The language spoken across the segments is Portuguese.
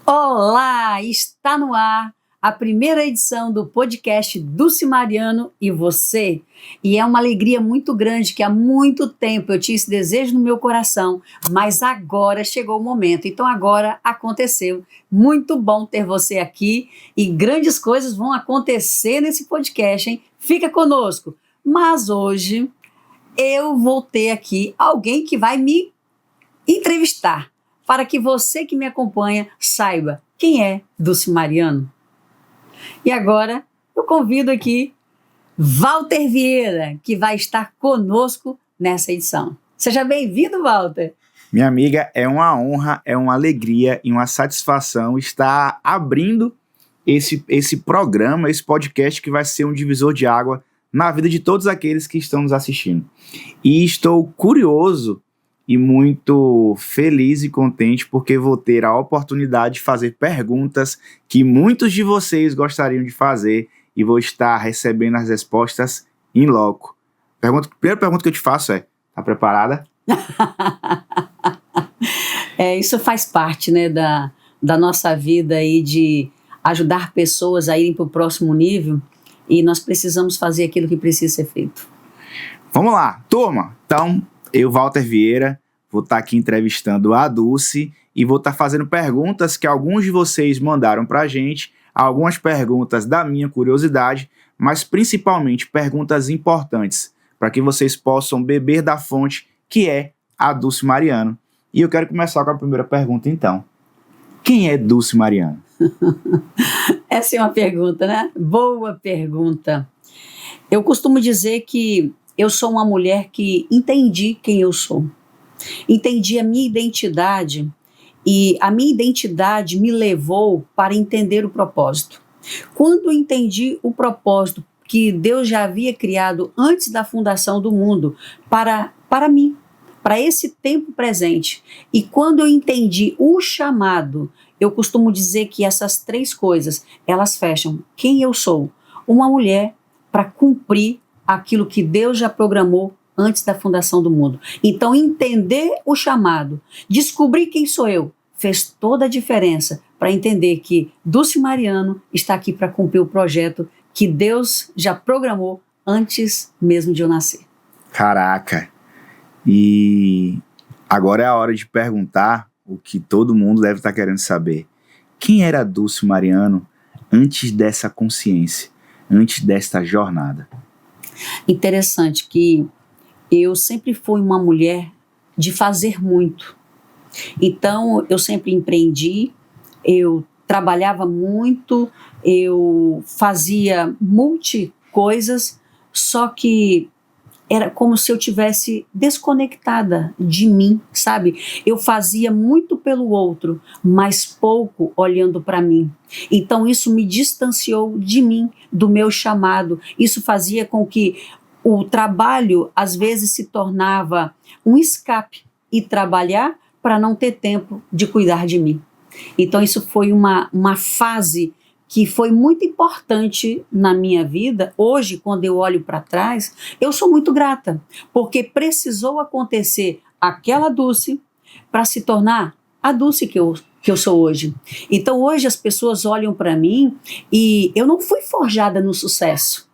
Olá, está no ar a primeira edição do podcast Dulce Mariano e você. E é uma alegria muito grande que há muito tempo eu tinha esse desejo no meu coração, mas agora chegou o momento. Então agora aconteceu. Muito bom ter você aqui e grandes coisas vão acontecer nesse podcast, hein? Fica conosco. Mas hoje eu vou ter aqui alguém que vai me entrevistar, para que você que me acompanha saiba quem é Dulce Mariano. E agora eu convido aqui Walter Vieira, que vai estar conosco nessa edição. Seja bem-vindo, Walter. Minha amiga, é uma honra, é uma alegria e uma satisfação estar abrindo esse programa, esse podcast que vai ser um divisor de água na vida de todos aqueles que estão nos assistindo. E estou curioso e muito feliz e contente porque vou ter a oportunidade de fazer perguntas que muitos de vocês gostariam de fazer e vou estar recebendo as respostas in loco. Primeira pergunta que eu te faço é, tá preparada? Isso faz parte, né, da nossa vida aí de ajudar pessoas a irem para o próximo nível e nós precisamos fazer aquilo que precisa ser feito. Vamos lá, turma! Então, eu, Walter Vieira, vou estar aqui entrevistando a Dulce e vou estar fazendo perguntas que alguns de vocês mandaram para a gente, algumas perguntas da minha curiosidade, mas principalmente perguntas importantes, para que vocês possam beber da fonte que é a Dulce Mariano. E eu quero começar com a primeira pergunta, então. Quem é Dulce Mariano? Essa é uma pergunta, né? Boa pergunta. Eu costumo dizer que eu sou uma mulher que entendi quem eu sou. Entendi a minha identidade e a minha identidade me levou para entender o propósito. Quando eu entendi o propósito que Deus já havia criado antes da fundação do mundo para mim, para esse tempo presente, e quando eu entendi o chamado, eu costumo dizer que essas três coisas, elas fecham quem eu sou, uma mulher para cumprir aquilo que Deus já programou antes da fundação do mundo. Então, entender o chamado, descobrir quem sou eu, fez toda a diferença para entender que Dulce Mariano está aqui para cumprir o projeto que Deus já programou antes mesmo de eu nascer. Caraca! E agora é a hora de perguntar o que todo mundo deve estar querendo saber. Quem era Dulce Mariano antes dessa consciência, antes desta jornada? Interessante que eu sempre fui uma mulher de fazer muito. Então, eu sempre empreendi, eu trabalhava muito, eu fazia coisas, só que era como se eu tivesse desconectada de mim, sabe? Eu fazia muito pelo outro, mas pouco olhando para mim. Então, isso me distanciou de mim, do meu chamado. Isso fazia com que o trabalho, às vezes, se tornava um escape e trabalhar para não ter tempo de cuidar de mim. Então, isso foi uma fase que foi muito importante na minha vida. Hoje, quando eu olho para trás, eu sou muito grata, porque precisou acontecer aquela Dulce para se tornar a Dulce que eu sou hoje. Então, hoje as pessoas olham para mim e eu não fui forjada no sucesso.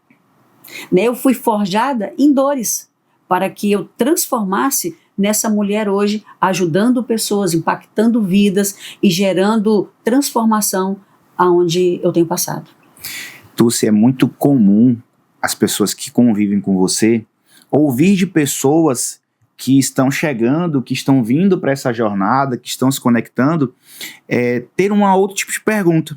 Eu fui forjada em dores, para que eu transformasse nessa mulher hoje, ajudando pessoas, impactando vidas e gerando transformação aonde eu tenho passado. Dulce, é muito comum as pessoas que convivem com você ouvir de pessoas que estão chegando, que estão vindo para essa jornada, que estão se conectando, ter um outro tipo de pergunta,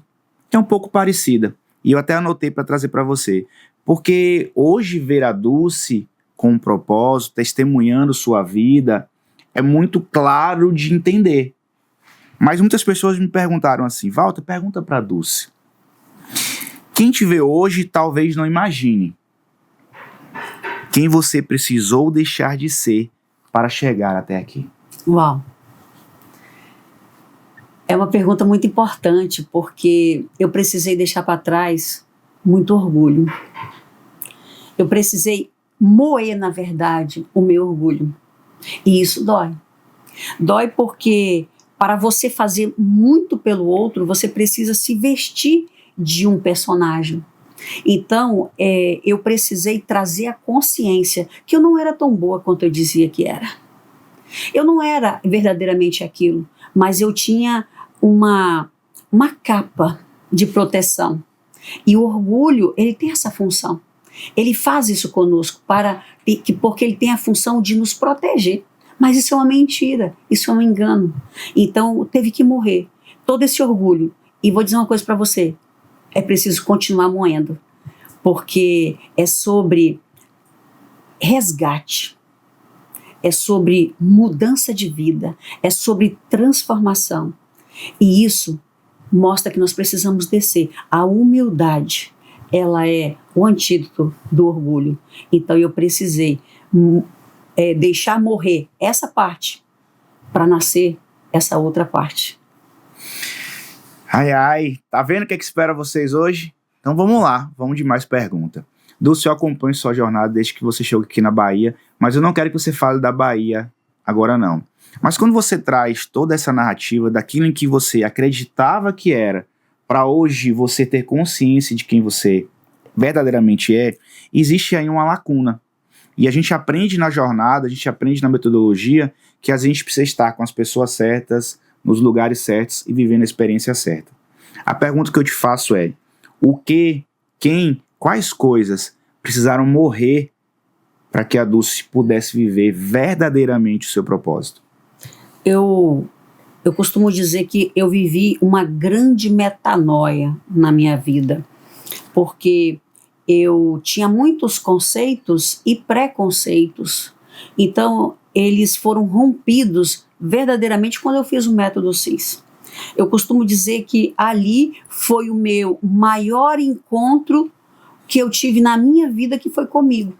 que é um pouco parecida. E eu até anotei para trazer para você. Porque hoje ver a Dulce com um propósito, testemunhando sua vida, é muito claro de entender. Mas muitas pessoas me perguntaram assim, Walter, pergunta para a Dulce. Quem te vê hoje talvez não imagine quem você precisou deixar de ser para chegar até aqui. Uau! É uma pergunta muito importante, porque eu precisei deixar para trás muito orgulho. Eu precisei moer, na verdade, o meu orgulho. E isso dói. Dói porque Para você fazer muito pelo outro, você precisa se vestir de um personagem. Então, eu precisei trazer a consciência que eu não era tão boa quanto eu dizia que era. Eu não era verdadeiramente aquilo, mas eu tinha uma capa de proteção. E o orgulho, ele tem essa função. Ele faz isso conosco porque ele tem a função de nos proteger. Mas isso é uma mentira, isso é um engano. Então, teve que morrer todo esse orgulho. E vou dizer uma coisa para você, é preciso continuar moendo, porque é sobre resgate, é sobre mudança de vida, é sobre transformação. E isso mostra que nós precisamos descer. A humildade, ela é o antídoto do orgulho. Então eu precisei deixar morrer essa parte para nascer essa outra parte. Ai, tá vendo o que espera vocês hoje? Então vamos lá, vamos de mais pergunta. Dulce, eu acompanho sua jornada desde que você chegou aqui na Bahia, mas eu não quero que você fale da Bahia agora não. Mas quando você traz toda essa narrativa daquilo em que você acreditava que era, para hoje você ter consciência de quem você verdadeiramente é, existe aí uma lacuna. E a gente aprende na jornada, a gente aprende na metodologia que a gente precisa estar com as pessoas certas, nos lugares certos e vivendo a experiência certa. A pergunta que eu te faço é: o que, quem, quais coisas precisaram morrer para que a Dulce pudesse viver verdadeiramente o seu propósito? Eu costumo dizer que eu vivi uma grande metanoia na minha vida, porque eu tinha muitos conceitos e preconceitos. Então, eles foram rompidos verdadeiramente quando eu fiz o método CIS. Eu costumo dizer que ali foi o meu maior encontro que eu tive na minha vida, que foi comigo.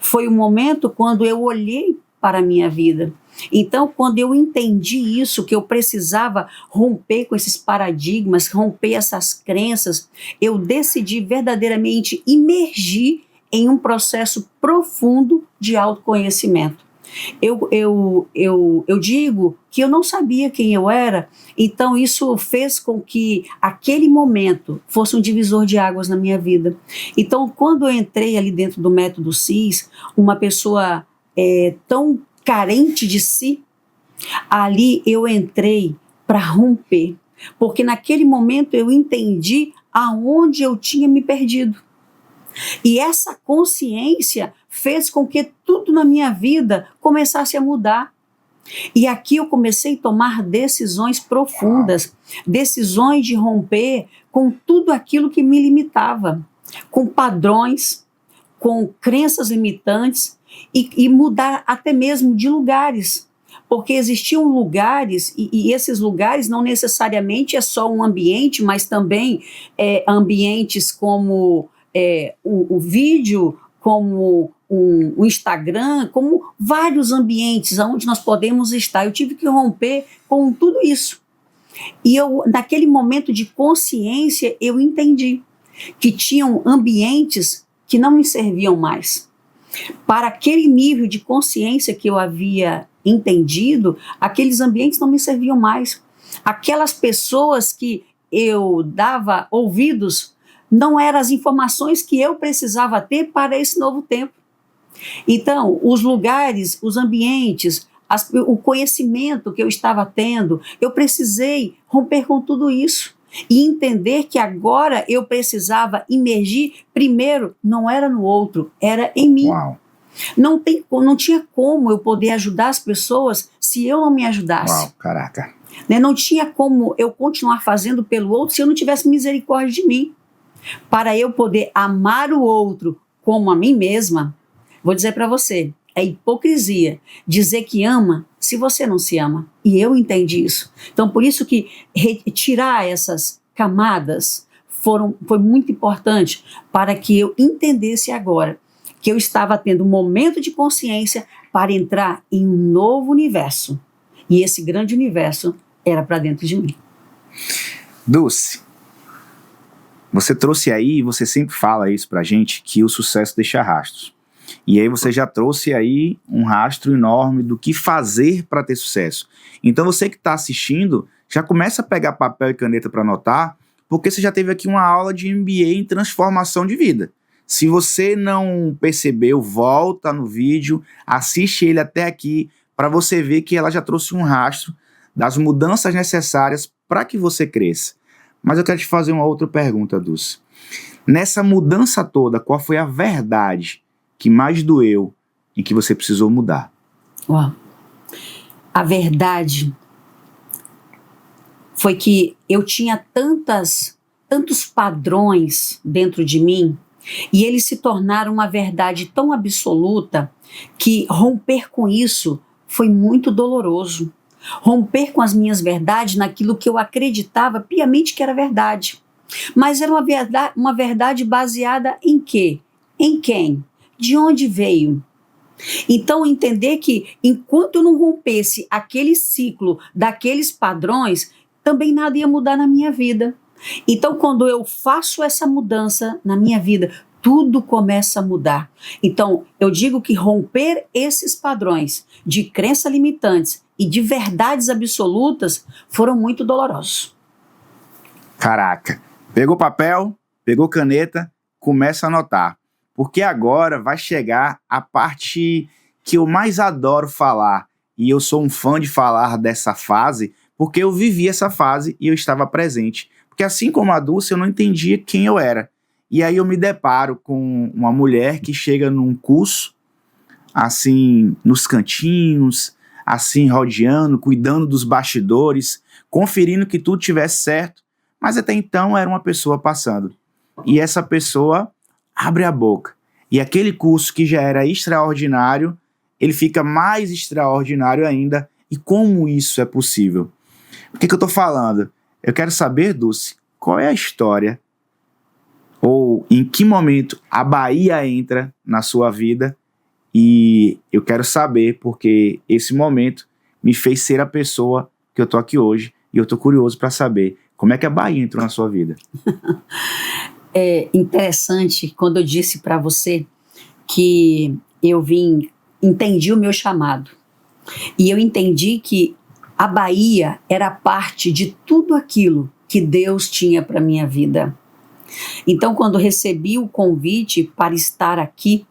Foi o momento quando eu olhei para a minha vida. Então, quando eu entendi isso, que eu precisava romper com esses paradigmas, romper essas crenças, eu decidi verdadeiramente imergir em um processo profundo de autoconhecimento. Eu digo que eu não sabia quem eu era, então isso fez com que aquele momento fosse um divisor de águas na minha vida. Então, quando eu entrei ali dentro do método CIS, uma pessoa tão carente de si, ali eu entrei para romper, porque naquele momento eu entendi aonde eu tinha me perdido. E essa consciência fez com que tudo na minha vida começasse a mudar. E aqui eu comecei a tomar decisões profundas, decisões de romper com tudo aquilo que me limitava, com padrões, com crenças limitantes e mudar até mesmo de lugares. Porque existiam lugares, e esses lugares não necessariamente é só um ambiente, mas também ambientes como o vídeo, como o Instagram, como vários ambientes onde nós podemos estar. Eu tive que romper com tudo isso. E naquele momento de consciência, eu entendi que tinham ambientes que não me serviam mais. Para aquele nível de consciência que eu havia entendido, aqueles ambientes não me serviam mais. Aquelas pessoas que eu dava ouvidos não eram as informações que eu precisava ter para esse novo tempo. Então, os lugares, os ambientes, o conhecimento que eu estava tendo, eu precisei romper com tudo isso e entender que agora eu precisava imergir primeiro, não era no outro, era em mim. Uau. Não tinha como eu poder ajudar as pessoas se eu não me ajudasse. Uau, caraca. Não tinha como eu continuar fazendo pelo outro se eu não tivesse misericórdia de mim. Para eu poder amar o outro como a mim mesma, vou dizer para você, é hipocrisia dizer que ama se você não se ama. E eu entendi isso. Então, por isso que retirar essas camadas foi muito importante para que eu entendesse agora que eu estava tendo um momento de consciência para entrar em um novo universo. E esse grande universo era para dentro de mim. Dulce, você trouxe aí, você sempre fala isso pra gente, que o sucesso deixa rastros. E aí você já trouxe aí um rastro enorme do que fazer para ter sucesso. Então você que está assistindo, já começa a pegar papel e caneta para anotar, porque você já teve aqui uma aula de MBA em transformação de vida. Se você não percebeu, volta no vídeo, assiste ele até aqui, para você ver que ela já trouxe um rastro das mudanças necessárias para que você cresça. Mas eu quero te fazer uma outra pergunta, Dulce. Nessa mudança toda, qual foi a verdade que mais doeu e que você precisou mudar? Uau. A verdade foi que eu tinha tantos padrões dentro de mim, e eles se tornaram uma verdade tão absoluta que romper com isso foi muito doloroso. Romper com as minhas verdades naquilo que eu acreditava piamente que era verdade. Mas era uma verdade baseada em quê? Em quem? De onde veio? Então, entender que enquanto eu não rompesse aquele ciclo daqueles padrões, também nada ia mudar na minha vida. Então, quando eu faço essa mudança na minha vida, tudo começa a mudar. Então, eu digo que romper esses padrões de crenças limitantes e de verdades absolutas foram muito dolorosos. Caraca, pegou papel, pegou caneta, começa a anotar. Porque agora vai chegar a parte que eu mais adoro falar. E eu sou um fã de falar dessa fase, porque eu vivi essa fase e eu estava presente. Porque assim como a Dulce, eu não entendia quem eu era. E aí eu me deparo com uma mulher que chega num curso, assim, nos cantinhos, assim, rodeando, cuidando dos bastidores, conferindo que tudo estivesse certo. Mas até então era uma pessoa passando. E essa pessoa abre a boca. E aquele curso que já era extraordinário, ele fica mais extraordinário ainda. E como isso é possível? O que eu estou falando? Eu quero saber, Dulce, qual é a história ou em que momento a Bahia entra na sua vida, e eu quero saber porque esse momento me fez ser a pessoa que eu tô aqui hoje, e eu tô curioso para saber como é que a Bahia entrou na sua vida. É interessante quando eu disse para você que entendi o meu chamado, e eu entendi que a Bahia era parte de tudo aquilo que Deus tinha para minha vida. Então, quando recebi o convite para estar aqui,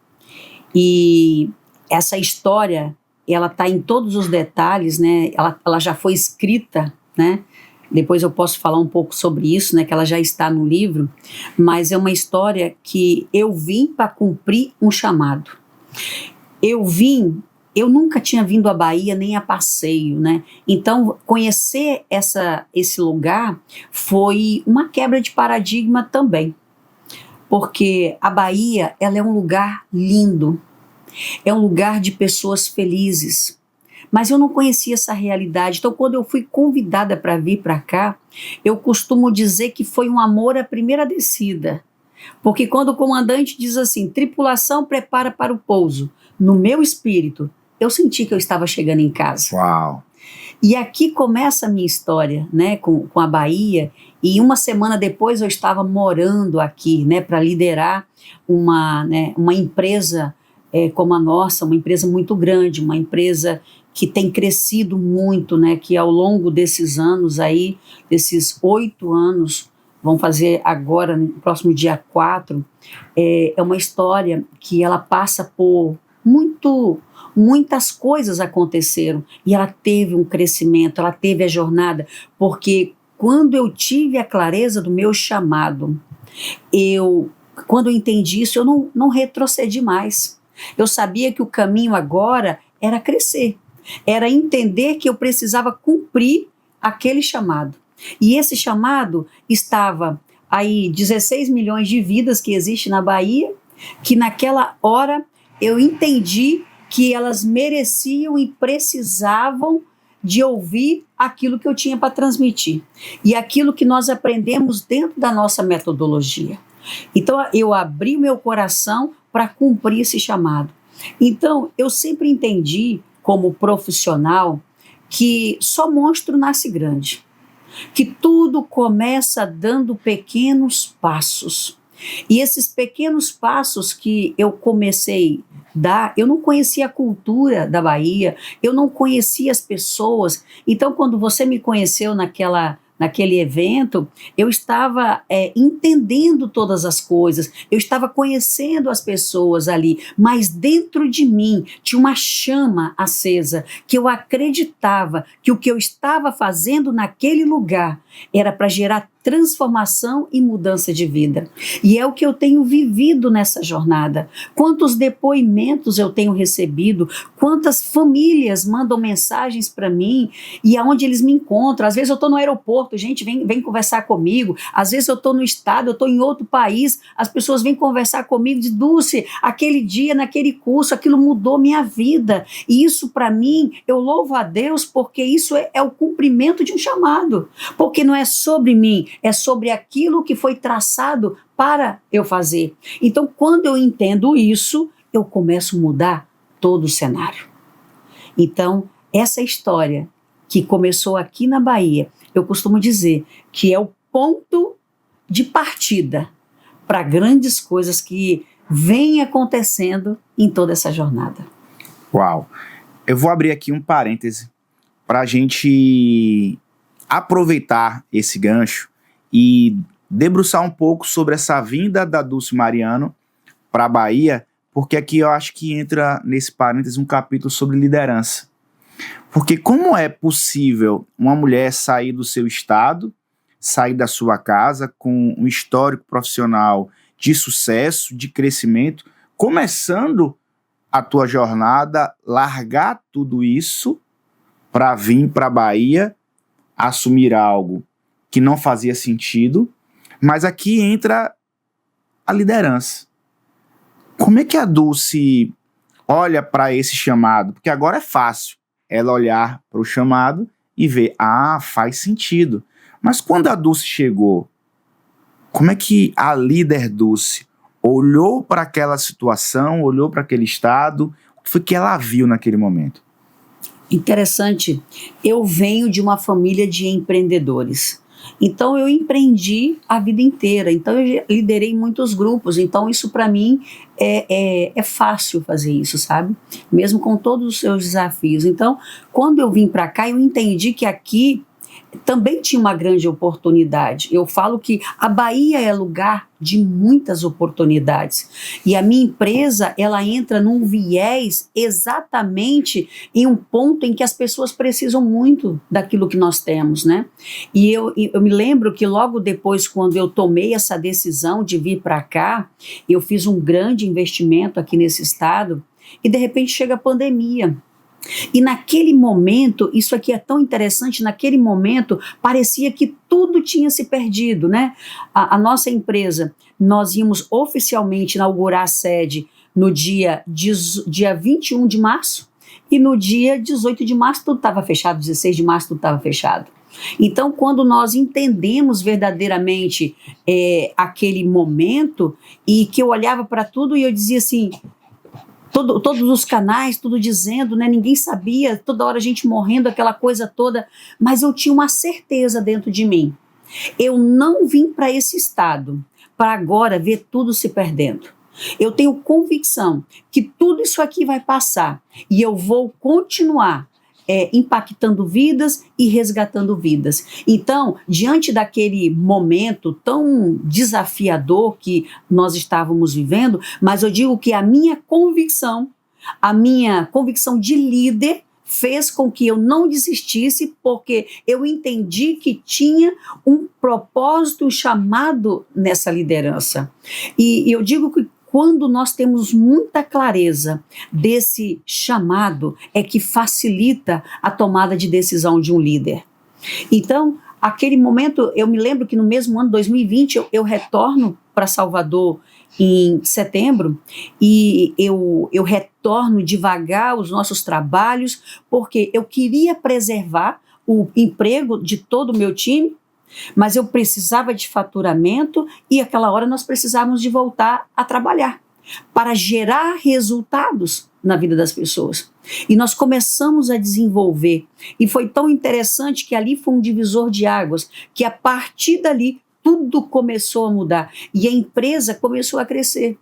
e essa história, ela está em todos os detalhes, né? Ela já foi escrita, né? Depois eu posso falar um pouco sobre isso, né? Que ela já está no livro, mas é uma história que eu vim para cumprir um chamado. Eu nunca tinha vindo à Bahia nem a passeio, né? Então, conhecer esse lugar foi uma quebra de paradigma também. Porque a Bahia, ela é um lugar lindo, é um lugar de pessoas felizes. Mas eu não conhecia essa realidade. Então, quando eu fui convidada para vir para cá, eu costumo dizer que foi um amor à primeira descida. Porque quando o comandante diz assim, tripulação prepara para o pouso, no meu espírito, eu senti que eu estava chegando em casa. Uau! E aqui começa a minha história, né, com a Bahia, e uma semana depois eu estava morando aqui, né, para liderar uma empresa como a nossa, uma empresa muito grande, uma empresa que tem crescido muito, né, que ao longo desses anos aí, desses 8 anos, vão fazer agora, no próximo dia 4, é uma história que ela passa por muitas coisas aconteceram, e ela teve um crescimento, ela teve a jornada, porque quando eu tive a clareza do meu chamado, quando eu entendi isso, eu não retrocedi mais. Eu sabia que o caminho agora era crescer, era entender que eu precisava cumprir aquele chamado. E esse chamado estava aí 16 milhões de vidas que existem na Bahia, que naquela hora eu entendi que elas mereciam e precisavam de ouvir aquilo que eu tinha para transmitir. E aquilo que nós aprendemos dentro da nossa metodologia. Então, eu abri o meu coração para cumprir esse chamado. Então, eu sempre entendi, como profissional, que só monstro nasce grande. Que tudo começa dando pequenos passos. E esses pequenos passos que eu comecei a dar, eu não conhecia a cultura da Bahia, eu não conhecia as pessoas. Então, quando você me conheceu naquele evento, eu estava entendendo todas as coisas, eu estava conhecendo as pessoas ali, mas dentro de mim tinha uma chama acesa, que eu acreditava que o que eu estava fazendo naquele lugar era para gerar transformação e mudança de vida. E é o que eu tenho vivido nessa jornada. Quantos depoimentos eu tenho recebido, quantas famílias mandam mensagens para mim e aonde eles me encontram. Às vezes eu estou no aeroporto, gente vem conversar comigo. Às vezes eu estou no estado, eu estou em outro país, as pessoas vêm conversar comigo, dizem: Dulce, aquele dia, naquele curso, aquilo mudou minha vida. E isso para mim, eu louvo a Deus, porque isso é o cumprimento de um chamado. Porque não é sobre mim, é sobre aquilo que foi traçado para eu fazer. Então, quando eu entendo isso, eu começo a mudar todo o cenário. Então, essa história que começou aqui na Bahia, eu costumo dizer que é o ponto de partida para grandes coisas que vêm acontecendo em toda essa jornada. Uau! Eu vou abrir aqui um parêntese para a gente aproveitar esse gancho e debruçar um pouco sobre essa vinda da Dulce Mariano para a Bahia, porque aqui eu acho que entra nesse parêntese um capítulo sobre liderança. Porque como é possível uma mulher sair do seu estado, sair da sua casa com um histórico profissional de sucesso, de crescimento, começando a tua jornada, largar tudo isso para vir para a Bahia, assumir algo que não fazia sentido, mas aqui entra a liderança. Como é que a Dulce olha para esse chamado? Porque agora é fácil ela olhar para o chamado e ver, faz sentido. Mas quando a Dulce chegou, como é que a líder Dulce olhou para aquela situação, olhou para aquele estado? O que foi que ela viu naquele momento? Interessante, eu venho de uma família de empreendedores. Então eu empreendi a vida inteira, então eu liderei muitos grupos, então isso para mim é fácil fazer isso, sabe? Mesmo com todos os seus desafios. Então, quando eu vim para cá, eu entendi que aqui também tinha uma grande oportunidade. Eu falo que a Bahia é lugar de muitas oportunidades. E a minha empresa, ela entra num viés exatamente em um ponto em que as pessoas precisam muito daquilo que nós temos, né? E eu me lembro que logo depois, quando eu tomei essa decisão de vir para cá, eu fiz um grande investimento aqui nesse estado e de repente chega a pandemia. E naquele momento, isso aqui é tão interessante, naquele momento parecia que tudo tinha se perdido, né? A nossa empresa, nós íamos oficialmente inaugurar a sede no dia 21 de março e no dia 18 de março tudo estava fechado, 16 de março tudo estava fechado. Então, quando nós entendemos verdadeiramente aquele momento e que eu olhava para tudo e eu dizia assim... Todos os canais, tudo dizendo, né? Ninguém sabia, toda hora a gente morrendo, aquela coisa toda, mas eu tinha uma certeza dentro de mim. Eu não vim para esse estado para agora ver tudo se perdendo. Eu tenho convicção que tudo isso aqui vai passar e eu vou continuar impactando vidas e resgatando vidas. Então, diante daquele momento tão desafiador que nós estávamos vivendo, mas eu digo que a minha convicção de líder fez com que eu não desistisse, porque eu entendi que tinha um propósito, um chamado nessa liderança. E eu digo que quando nós temos muita clareza desse chamado, é que facilita a tomada de decisão de um líder. Então, aquele momento, eu me lembro que no mesmo ano, 2020, eu retorno para Salvador em setembro e eu retorno devagar os nossos trabalhos, porque eu queria preservar o emprego de todo o meu time, mas eu precisava de faturamento e aquela hora nós precisávamos de voltar a trabalhar para gerar resultados na vida das pessoas. E nós começamos a desenvolver e foi tão interessante que ali foi um divisor de águas, que a partir dali tudo começou a mudar e a empresa começou a crescer.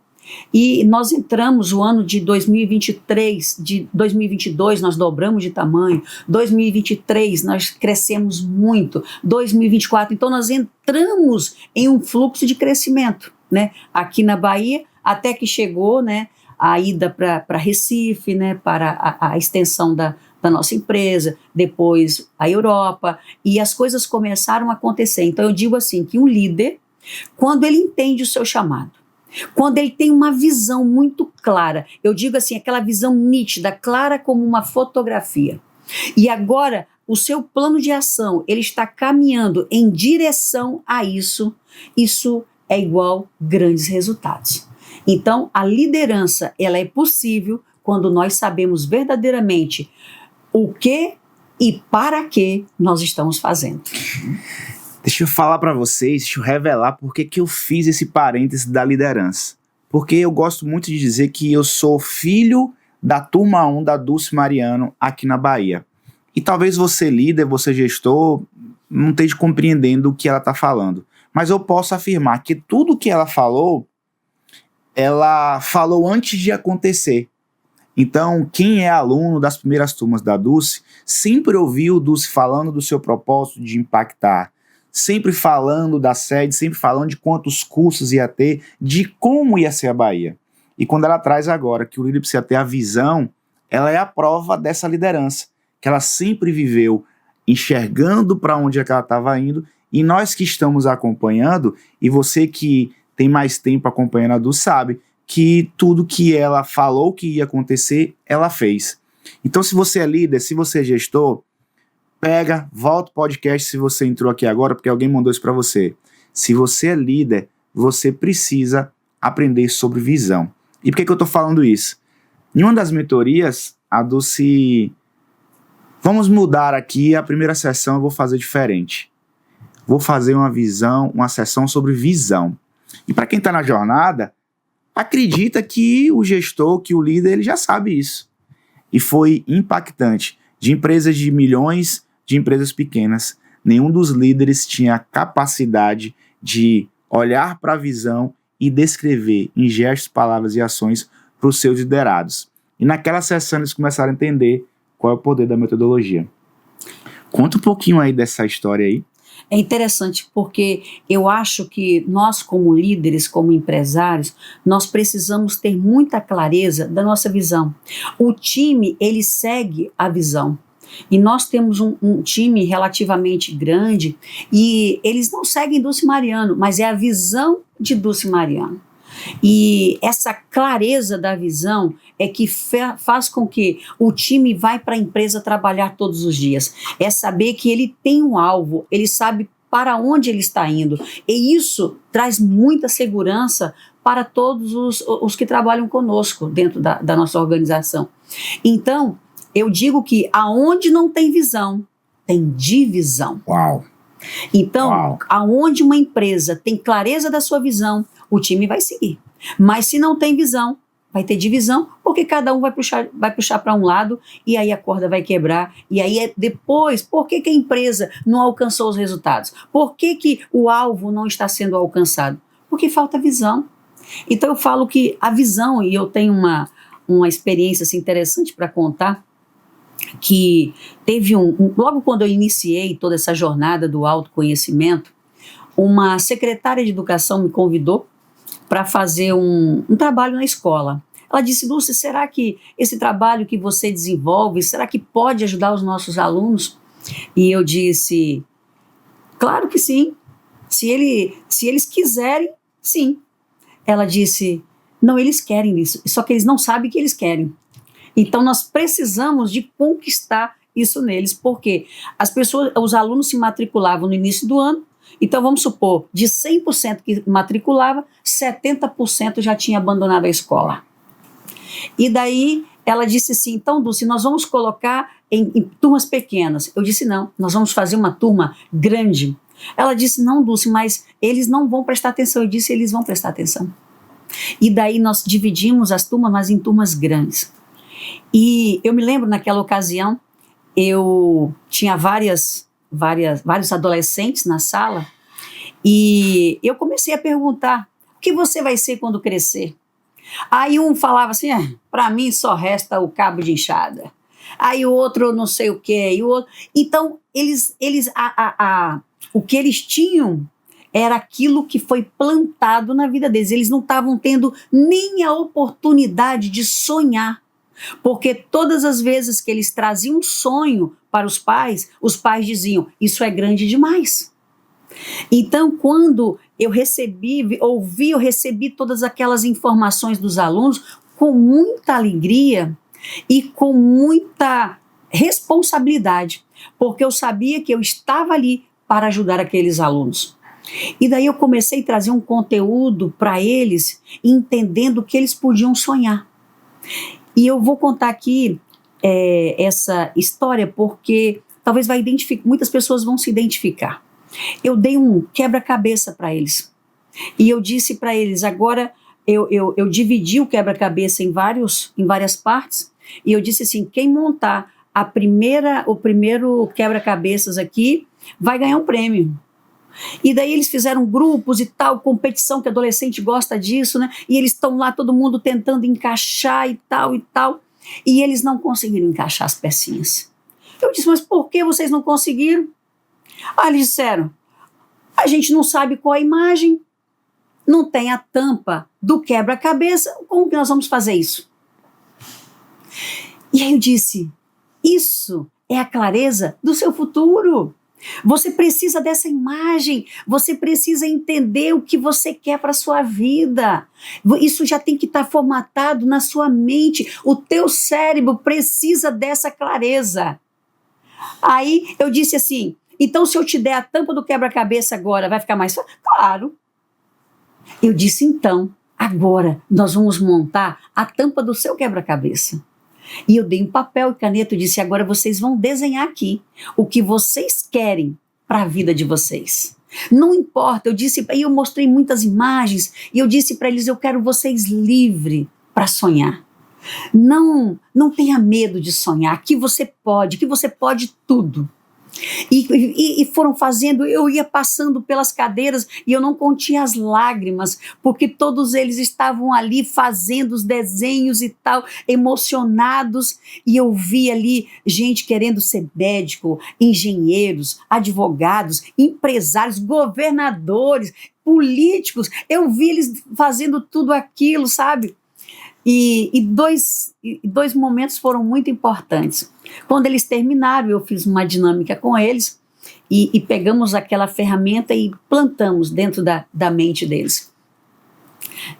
E nós entramos o ano de 2023, de 2022 nós dobramos de tamanho, 2023 nós crescemos muito, 2024, então nós entramos em um fluxo de crescimento, né, aqui na Bahia, até que chegou, né, a ida para Recife, né, para a extensão da nossa empresa, depois a Europa, e as coisas começaram a acontecer. Então eu digo assim, que um líder, quando ele entende o seu chamado, quando ele tem uma visão muito clara, eu digo assim, aquela visão nítida, clara como uma fotografia, e agora o seu plano de ação, ele está caminhando em direção a isso, isso é igual grandes resultados. Então, a liderança, ela é possível quando nós sabemos verdadeiramente o que e para que nós estamos fazendo. Deixa eu falar para vocês, deixa eu revelar por que eu fiz esse parêntese da liderança. Porque eu gosto muito de dizer que eu sou filho da turma 1 da Dulce Mariano aqui na Bahia. E talvez você líder, você gestor, não esteja compreendendo o que ela está falando. Mas eu posso afirmar que tudo que ela falou antes de acontecer. Então, quem é aluno das primeiras turmas da Dulce, sempre ouviu Dulce falando do seu propósito de impactar, sempre falando da sede, sempre falando de quantos cursos ia ter, de como ia ser a Bahia. E quando ela traz agora que o líder precisa ter a visão, ela é a prova dessa liderança, que ela sempre viveu enxergando para onde é que ela estava indo, e nós que estamos acompanhando, e você que tem mais tempo acompanhando a Dulce sabe, que tudo que ela falou que ia acontecer, ela fez. Então, se você é líder, se você é gestor, pega, volta o podcast se você entrou aqui agora, porque alguém mandou isso para você. Se você é líder, você precisa aprender sobre visão. E por que eu estou falando isso? Em uma das mentorias, a Dulce... Vamos mudar aqui, a primeira sessão eu vou fazer diferente. Vou fazer uma sessão sobre visão. E para quem está na jornada, acredita que o gestor, que o líder, ele já sabe isso. E foi impactante. De empresas de milhões, de empresas pequenas, nenhum dos líderes tinha a capacidade de olhar para a visão e descrever em gestos, palavras e ações para os seus liderados. E naquela sessão eles começaram a entender qual é o poder da metodologia. Conta um pouquinho aí dessa história aí. É interessante porque eu acho que nós como líderes, como empresários, nós precisamos ter muita clareza da nossa visão. O time, ele segue a visão. E nós temos um time relativamente grande e eles não seguem Dulce Mariano, mas é a visão de Dulce Mariano. E essa clareza da visão é que faz com que o time vai para a empresa trabalhar todos os dias. É saber que ele tem um alvo, ele sabe para onde ele está indo. E isso traz muita segurança para todos os que trabalham conosco dentro da nossa organização. Então, eu digo que aonde não tem visão, tem divisão. Uau! Então, aonde uma empresa tem clareza da sua visão, o time vai seguir. Mas se não tem visão, vai ter divisão, porque cada um vai puxar para um lado e aí a corda vai quebrar. E aí depois, por que a empresa não alcançou os resultados? Por que o alvo não está sendo alcançado? Porque falta visão. Então eu falo que a visão, e eu tenho uma experiência assim, interessante para contar, que teve logo quando eu iniciei toda essa jornada do autoconhecimento, uma secretária de educação me convidou para fazer um trabalho na escola. Ela disse: Dulce, será que esse trabalho que você desenvolve, será que pode ajudar os nossos alunos? E eu disse: claro que sim, se eles quiserem, sim. Ela disse: não, eles querem isso, só que eles não sabem que eles querem. Então nós precisamos de conquistar isso neles, porque os alunos se matriculavam no início do ano. Então, vamos supor, de 100% que matriculava, 70% já tinha abandonado a escola. E daí, ela disse assim: então, Dulce, nós vamos colocar em turmas pequenas. Eu disse: não, nós vamos fazer uma turma grande. Ela disse: não, Dulce, mas eles não vão prestar atenção. Eu disse: eles vão prestar atenção. E daí, nós dividimos as turmas, mas em turmas grandes. E eu me lembro, naquela ocasião, eu tinha vários adolescentes na sala, E eu comecei a perguntar, o que você vai ser quando crescer? Aí um falava assim, para mim só resta o cabo de enxada. Aí o outro não sei o quê, e o outro... Então, o que eles tinham era aquilo que foi plantado na vida deles. Eles não estavam tendo nem a oportunidade de sonhar. Porque todas as vezes que eles traziam um sonho para os pais diziam, isso é grande demais. Então, quando eu recebi todas aquelas informações dos alunos com muita alegria e com muita responsabilidade, porque eu sabia que eu estava ali para ajudar aqueles alunos. E daí eu comecei a trazer um conteúdo para eles, entendendo que eles podiam sonhar. E eu vou contar aqui essa história porque talvez muitas pessoas vão se identificar. Eu dei um quebra-cabeça para eles. E eu disse para eles, agora eu dividi o quebra-cabeça em várias partes, e eu disse assim, quem montar o primeiro quebra-cabeças aqui vai ganhar um prêmio. E daí eles fizeram grupos e tal, competição, que adolescente gosta disso, né? E eles estão lá, todo mundo tentando encaixar e tal, e eles não conseguiram encaixar as pecinhas. Eu disse, mas por que vocês não conseguiram? Aí eles disseram, a gente não sabe qual a imagem, não tem a tampa do quebra-cabeça, como que nós vamos fazer isso? E aí eu disse, isso é a clareza do seu futuro. Você precisa dessa imagem, você precisa entender o que você quer para a sua vida. Isso já tem que estar formatado na sua mente. O teu cérebro precisa dessa clareza. Aí eu disse assim, então se eu te der a tampa do quebra-cabeça agora, vai ficar mais fácil? Claro. Eu disse, então, agora nós vamos montar a tampa do seu quebra-cabeça. E eu dei um papel e caneta e disse, agora vocês vão desenhar aqui o que vocês querem para a vida de vocês. Não importa, eu mostrei muitas imagens e eu disse para eles, eu quero vocês livres para sonhar. Não tenha medo de sonhar, que você pode tudo. E foram fazendo, eu ia passando pelas cadeiras e eu não continha as lágrimas, porque todos eles estavam ali fazendo os desenhos e tal, emocionados, e eu vi ali gente querendo ser médico, engenheiros, advogados, empresários, governadores, políticos, eu vi eles fazendo tudo aquilo, sabe? E dois momentos foram muito importantes. Quando eles terminaram, eu fiz uma dinâmica com eles e pegamos aquela ferramenta e plantamos dentro da mente deles.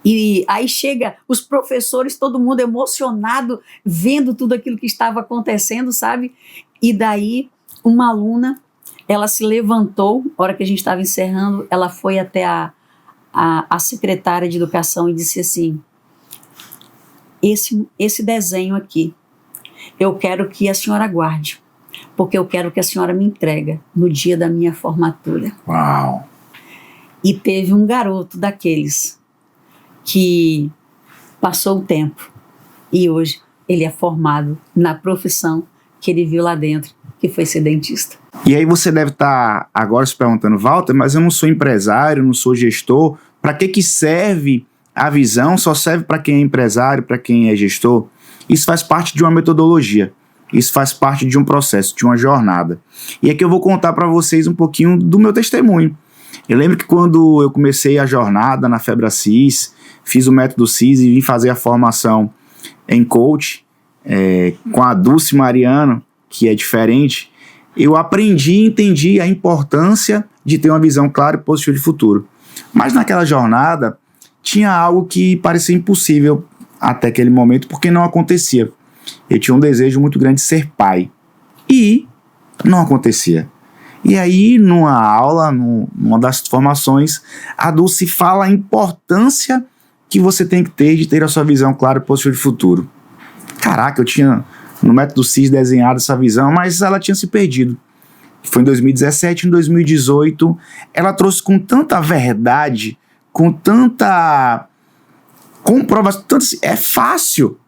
E aí chega os professores, todo mundo emocionado, vendo tudo aquilo que estava acontecendo, sabe? E daí uma aluna, ela se levantou, na hora que a gente estava encerrando, ela foi até a secretária de educação e disse assim, esse desenho aqui, eu quero que a senhora guarde, porque eu quero que a senhora me entregue no dia da minha formatura. Uau! E teve um garoto daqueles que passou o tempo e hoje ele é formado na profissão que ele viu lá dentro, que foi ser dentista. E aí você deve estar agora se perguntando, Walter, mas eu não sou empresário, não sou gestor, para que serve a visão? Só serve para quem é empresário, para quem é gestor? Isso faz parte de uma metodologia, isso faz parte de um processo, de uma jornada. E aqui eu vou contar para vocês um pouquinho do meu testemunho. Eu lembro que quando eu comecei a jornada na FebraCIS, fiz o método CIS e vim fazer a formação em coach, com a Dulce Mariano, que é diferente, eu aprendi e entendi a importância de ter uma visão clara e positiva de futuro. Mas naquela jornada, tinha algo que parecia impossível até aquele momento, porque não acontecia. Eu tinha um desejo muito grande de ser pai. E não acontecia. E aí, numa aula, numa das formações, a Dulce fala a importância que você tem que ter de ter a sua visão clara e positiva de futuro. Caraca, eu tinha no método CIS desenhado essa visão, mas ela tinha se perdido. Foi em 2017, em 2018, ela trouxe com tanta verdade, com tanta comprovação, é fácil.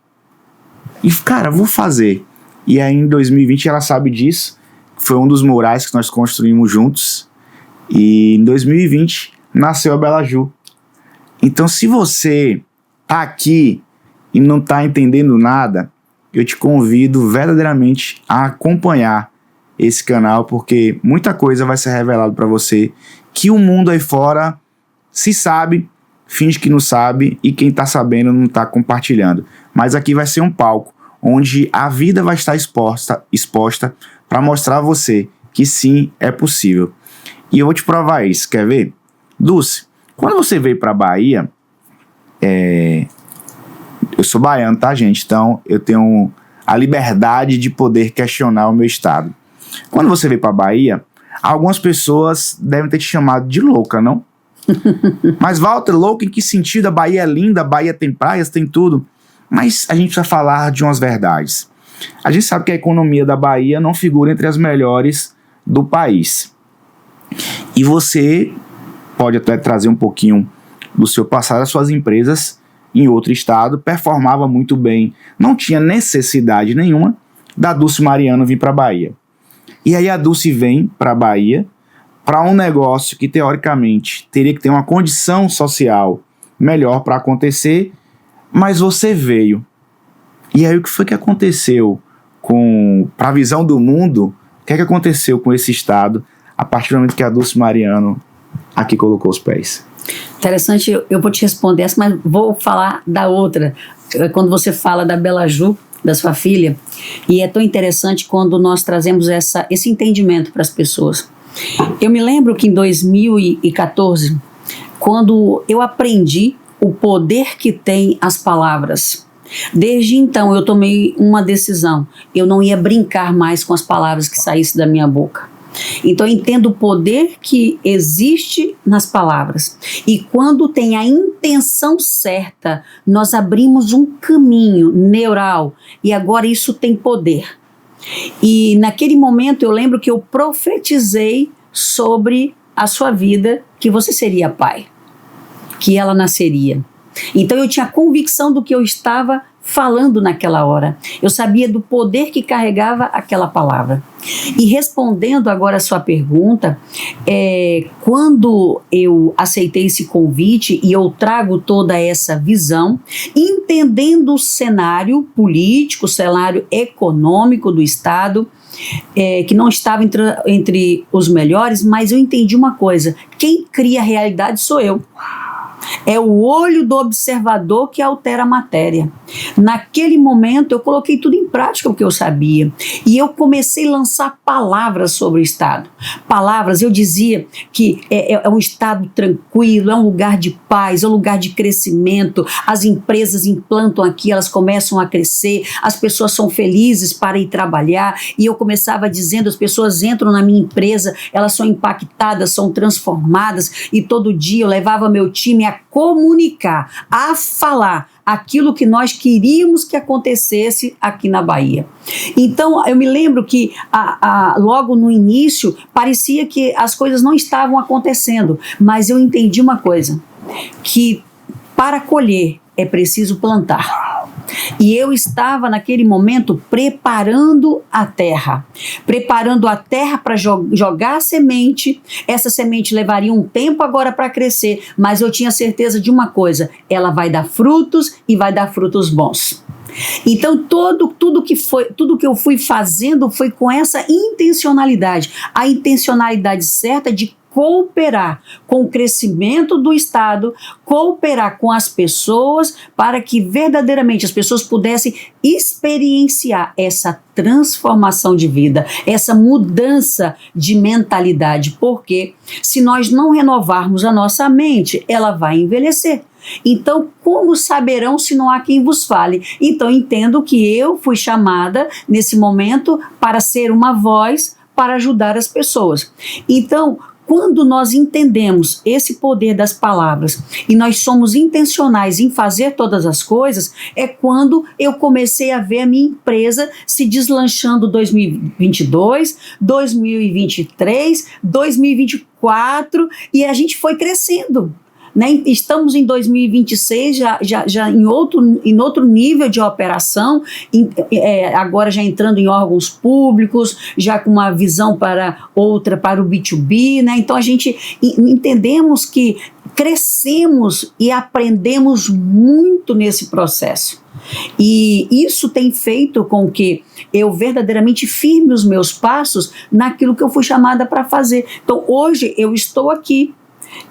E, cara, vou fazer. E aí, em 2020, ela sabe disso. Foi um dos murais que nós construímos juntos. E em 2020 nasceu a Bela Ju. Então, se você tá aqui e não tá entendendo nada, eu te convido verdadeiramente a acompanhar esse canal, porque muita coisa vai ser revelada para você que o mundo aí fora se sabe, finge que não sabe, e quem tá sabendo não tá compartilhando. Mas aqui vai ser um palco onde a vida vai estar exposta para mostrar a você que sim, é possível. E eu vou te provar isso, quer ver? Dulce, quando você veio para Bahia, eu sou baiano, tá, gente? Então eu tenho a liberdade de poder questionar o meu estado. Quando você veio para Bahia, algumas pessoas devem ter te chamado de louca, não? Mas, Walter, louca em que sentido? A Bahia é linda, a Bahia tem praias, tem tudo. Mas a gente precisa falar de umas verdades. A gente sabe que a economia da Bahia não figura entre as melhores do país. E você pode até trazer um pouquinho do seu passado. As suas empresas em outro estado performavam muito bem. Não tinha necessidade nenhuma da Dulce Mariano vir para a Bahia. E aí a Dulce vem para a Bahia para um negócio que, teoricamente, teria que ter uma condição social melhor para acontecer, mas você veio. E aí o que foi que aconteceu para a visão do mundo? O que é que aconteceu com esse estado a partir do momento que a Dulce Mariano aqui colocou os pés? Interessante, eu vou te responder essa, mas vou falar da outra. Quando você fala da Bela Ju, da sua filha, e é tão interessante quando nós trazemos esse entendimento para as pessoas. Eu me lembro que em 2014, quando eu aprendi o poder que tem as palavras, desde então eu tomei uma decisão: eu não ia brincar mais com as palavras que saíssem da minha boca. Então eu entendo o poder que existe nas palavras, e quando tem a intenção certa, nós abrimos um caminho neural, e agora isso tem poder. E naquele momento eu lembro que eu profetizei sobre a sua vida, que você seria pai, que ela nasceria. Então eu tinha convicção do que eu estava falando naquela hora. Eu sabia do poder que carregava aquela palavra. E respondendo agora a sua pergunta, quando eu aceitei esse convite e eu trago toda essa visão, entendendo o cenário político, o cenário econômico do Estado, que não estava entre os melhores, mas eu entendi uma coisa: quem cria a realidade sou eu. É o olho do observador que altera a matéria. Naquele momento eu coloquei tudo em prática o que eu sabia. E eu comecei a lançar palavras sobre o Estado. Palavras, eu dizia que é um Estado tranquilo, é um lugar de paz, é um lugar de crescimento. As empresas implantam aqui, elas começam a crescer, as pessoas são felizes para ir trabalhar. E eu começava dizendo, as pessoas entram na minha empresa, elas são impactadas, são transformadas. E todo dia eu levava meu time a comunicar, a falar aquilo que nós queríamos que acontecesse aqui na Bahia. Então, eu me lembro que logo no início parecia que as coisas não estavam acontecendo, mas eu entendi uma coisa, que para colher é preciso plantar. E eu estava naquele momento preparando a terra para jogar a semente. Essa semente levaria um tempo agora para crescer, mas eu tinha certeza de uma coisa: ela vai dar frutos e vai dar frutos bons. Então tudo que eu fui fazendo foi com essa intencionalidade, a intencionalidade certa de cooperar com o crescimento do Estado, cooperar com as pessoas, para que verdadeiramente as pessoas pudessem experienciar essa transformação de vida, essa mudança de mentalidade, porque se nós não renovarmos a nossa mente, ela vai envelhecer. Então, como saberão se não há quem vos fale? Então, entendo que eu fui chamada nesse momento para ser uma voz para ajudar as pessoas. Então, quando nós entendemos esse poder das palavras e nós somos intencionais em fazer todas as coisas, é quando eu comecei a ver a minha empresa se deslanchando 2022, 2023, 2024, e a gente foi crescendo. né? Estamos em 2026, já em outro nível de operação, agora já entrando em órgãos públicos, já com uma visão para o B2B, né? Então a gente entendemos que crescemos e aprendemos muito nesse processo. E isso tem feito com que eu verdadeiramente firme os meus passos naquilo que eu fui chamada para fazer. Então, hoje eu estou aqui.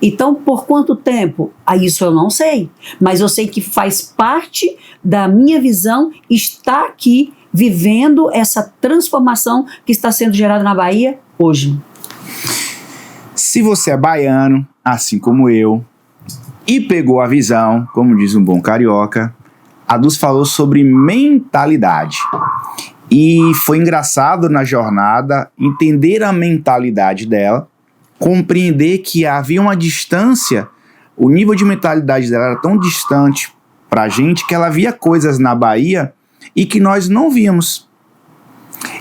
Então, por quanto tempo? Isso eu não sei. Mas eu sei que faz parte da minha visão estar aqui vivendo essa transformação que está sendo gerada na Bahia hoje. Se você é baiano, assim como eu, e pegou a visão, como diz um bom carioca, a Dulce falou sobre mentalidade. E foi engraçado na jornada entender a mentalidade dela, compreender que havia uma distância, o nível de mentalidade dela era tão distante pra gente que ela via coisas na Bahia e que nós não víamos.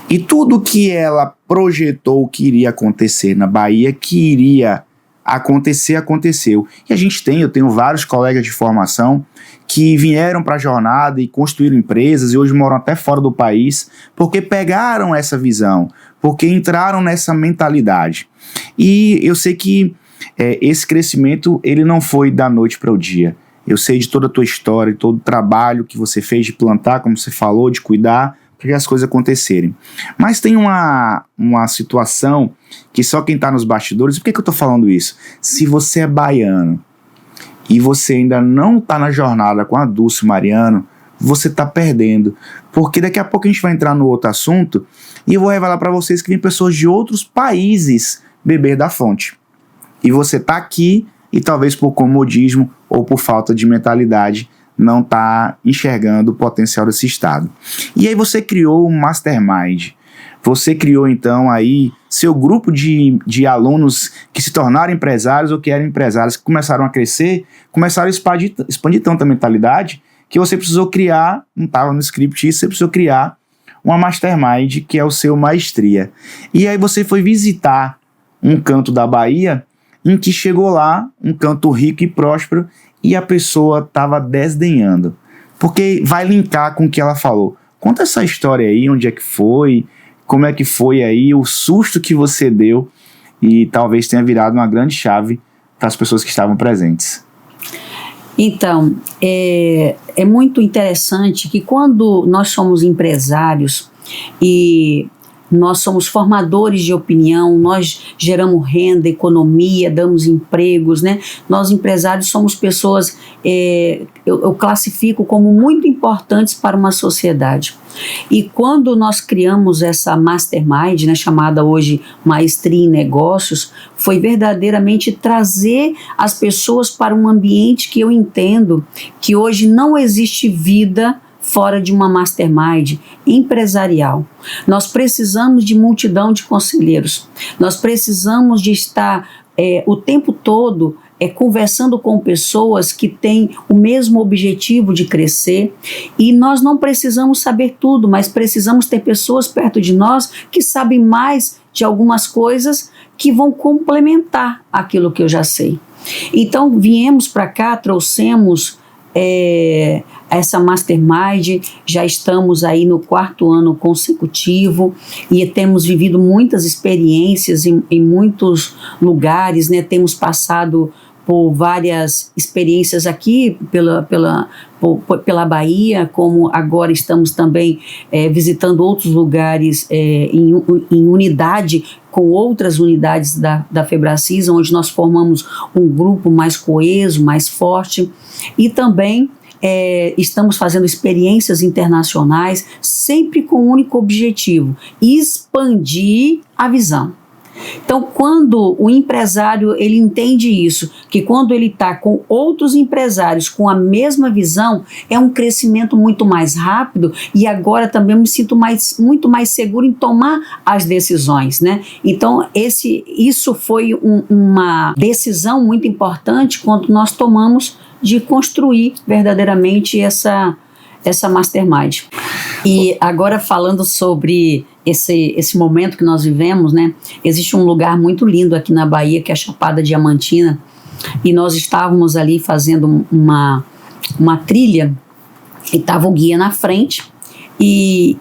E tudo que ela projetou que iria acontecer na Bahia, que iria acontecer, aconteceu. E eu tenho vários colegas de formação que vieram para a jornada e construíram empresas e hoje moram até fora do país, porque pegaram essa visão, porque entraram nessa mentalidade. E eu sei que esse crescimento, ele não foi da noite para o dia. Eu sei de toda a tua história, de todo o trabalho que você fez de plantar, como você falou, de cuidar, para que as coisas acontecerem. Mas tem uma situação que só quem está nos bastidores... Por que eu estou falando isso? Se você é baiano e você ainda não está na jornada com a Dulce Mariano, você está perdendo. Porque daqui a pouco a gente vai entrar no outro assunto e eu vou revelar para vocês que vem pessoas de outros países beber da fonte. E você está aqui e talvez por comodismo ou por falta de mentalidade não está enxergando o potencial desse estado. E aí você criou um mastermind. Você criou então aí seu grupo de alunos que se tornaram empresários ou que eram empresários, que começaram a crescer, começaram a expandir tanta mentalidade que você precisou criar, não estava no script isso, você precisou criar uma mastermind que é o seu Maestria. E aí você foi visitar um canto da Bahia em que chegou lá, um canto rico e próspero, e a pessoa estava desdenhando. Porque vai linkar com o que ela falou. Conta essa história aí, onde é que foi, como é que foi aí, o susto que você deu e talvez tenha virado uma grande chave para as pessoas que estavam presentes. Então, é muito interessante que quando nós somos empresários e nós somos formadores de opinião, nós geramos renda, economia, damos empregos, né? Nós empresários somos pessoas, eu classifico como muito importantes para uma sociedade. E quando nós criamos essa mastermind, né, chamada hoje Maestria em Negócios, foi verdadeiramente trazer as pessoas para um ambiente que eu entendo que hoje não existe vida fora de uma mastermind empresarial. Nós precisamos de multidão de conselheiros. Nós precisamos de estar o tempo todo conversando com pessoas que têm o mesmo objetivo de crescer, e nós não precisamos saber tudo, mas precisamos ter pessoas perto de nós que sabem mais de algumas coisas que vão complementar aquilo que eu já sei. Então viemos para cá, trouxemos essa mastermind, já estamos aí no 4º ano consecutivo e temos vivido muitas experiências em muitos lugares, né? Temos passado por várias experiências aqui pela Bahia, como agora estamos também visitando outros lugares em unidade com outras unidades da Febracis, onde nós formamos um grupo mais coeso, mais forte, e também estamos fazendo experiências internacionais, sempre com o único objetivo: expandir a visão. Então, quando o empresário ele entende isso, que quando ele está com outros empresários com a mesma visão, é um crescimento muito mais rápido, e agora também eu me sinto muito mais seguro em tomar as decisões, né? Então, isso foi uma decisão muito importante quando nós tomamos de construir verdadeiramente essa mastermind. E agora falando sobre esse momento que nós vivemos, né? Existe um lugar muito lindo aqui na Bahia, que é a Chapada Diamantina, e nós estávamos ali fazendo uma trilha, e estava o guia na frente, e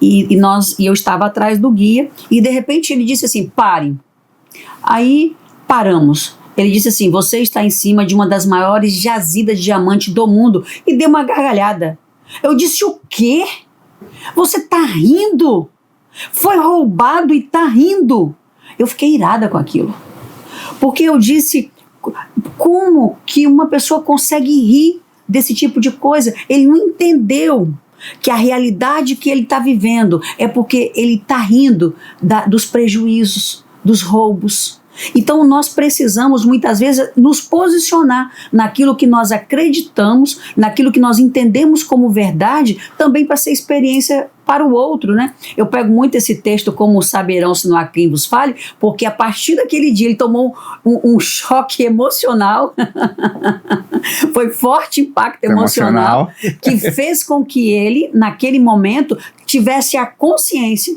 eu estava atrás do guia, e de repente ele disse assim, parem. Aí paramos. Ele disse assim, você está em cima de uma das maiores jazidas de diamante do mundo, e deu uma gargalhada. Eu disse, o quê? Você está rindo? Foi roubado e está rindo. Eu fiquei irada com aquilo, porque eu disse, como que uma pessoa consegue rir desse tipo de coisa? Ele não entendeu que a realidade que ele está vivendo é porque ele está rindo dos prejuízos, dos roubos. Então nós precisamos muitas vezes nos posicionar naquilo que nós acreditamos, naquilo que nós entendemos como verdade, também para ser experiência para o outro, né? Eu pego muito esse texto como saberão se não há quem vos fale, porque a partir daquele dia ele tomou um choque emocional, foi forte impacto emocional, que fez com que ele, naquele momento, tivesse a consciência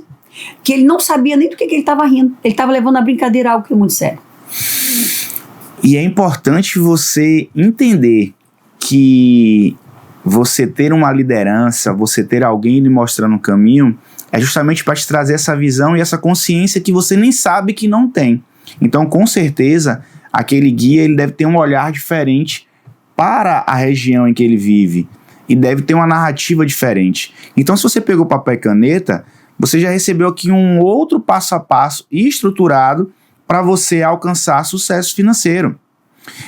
que ele não sabia nem do que ele estava rindo. Ele estava levando a brincadeira algo que é muito sério. E é importante você entender que você ter uma liderança, você ter alguém lhe mostrando um caminho, é justamente para te trazer essa visão e essa consciência que você nem sabe que não tem. Então, com certeza, aquele guia ele deve ter um olhar diferente para a região em que ele vive e deve ter uma narrativa diferente. Então, se você pegou papel e caneta, você já recebeu aqui um outro passo a passo estruturado para você alcançar sucesso financeiro.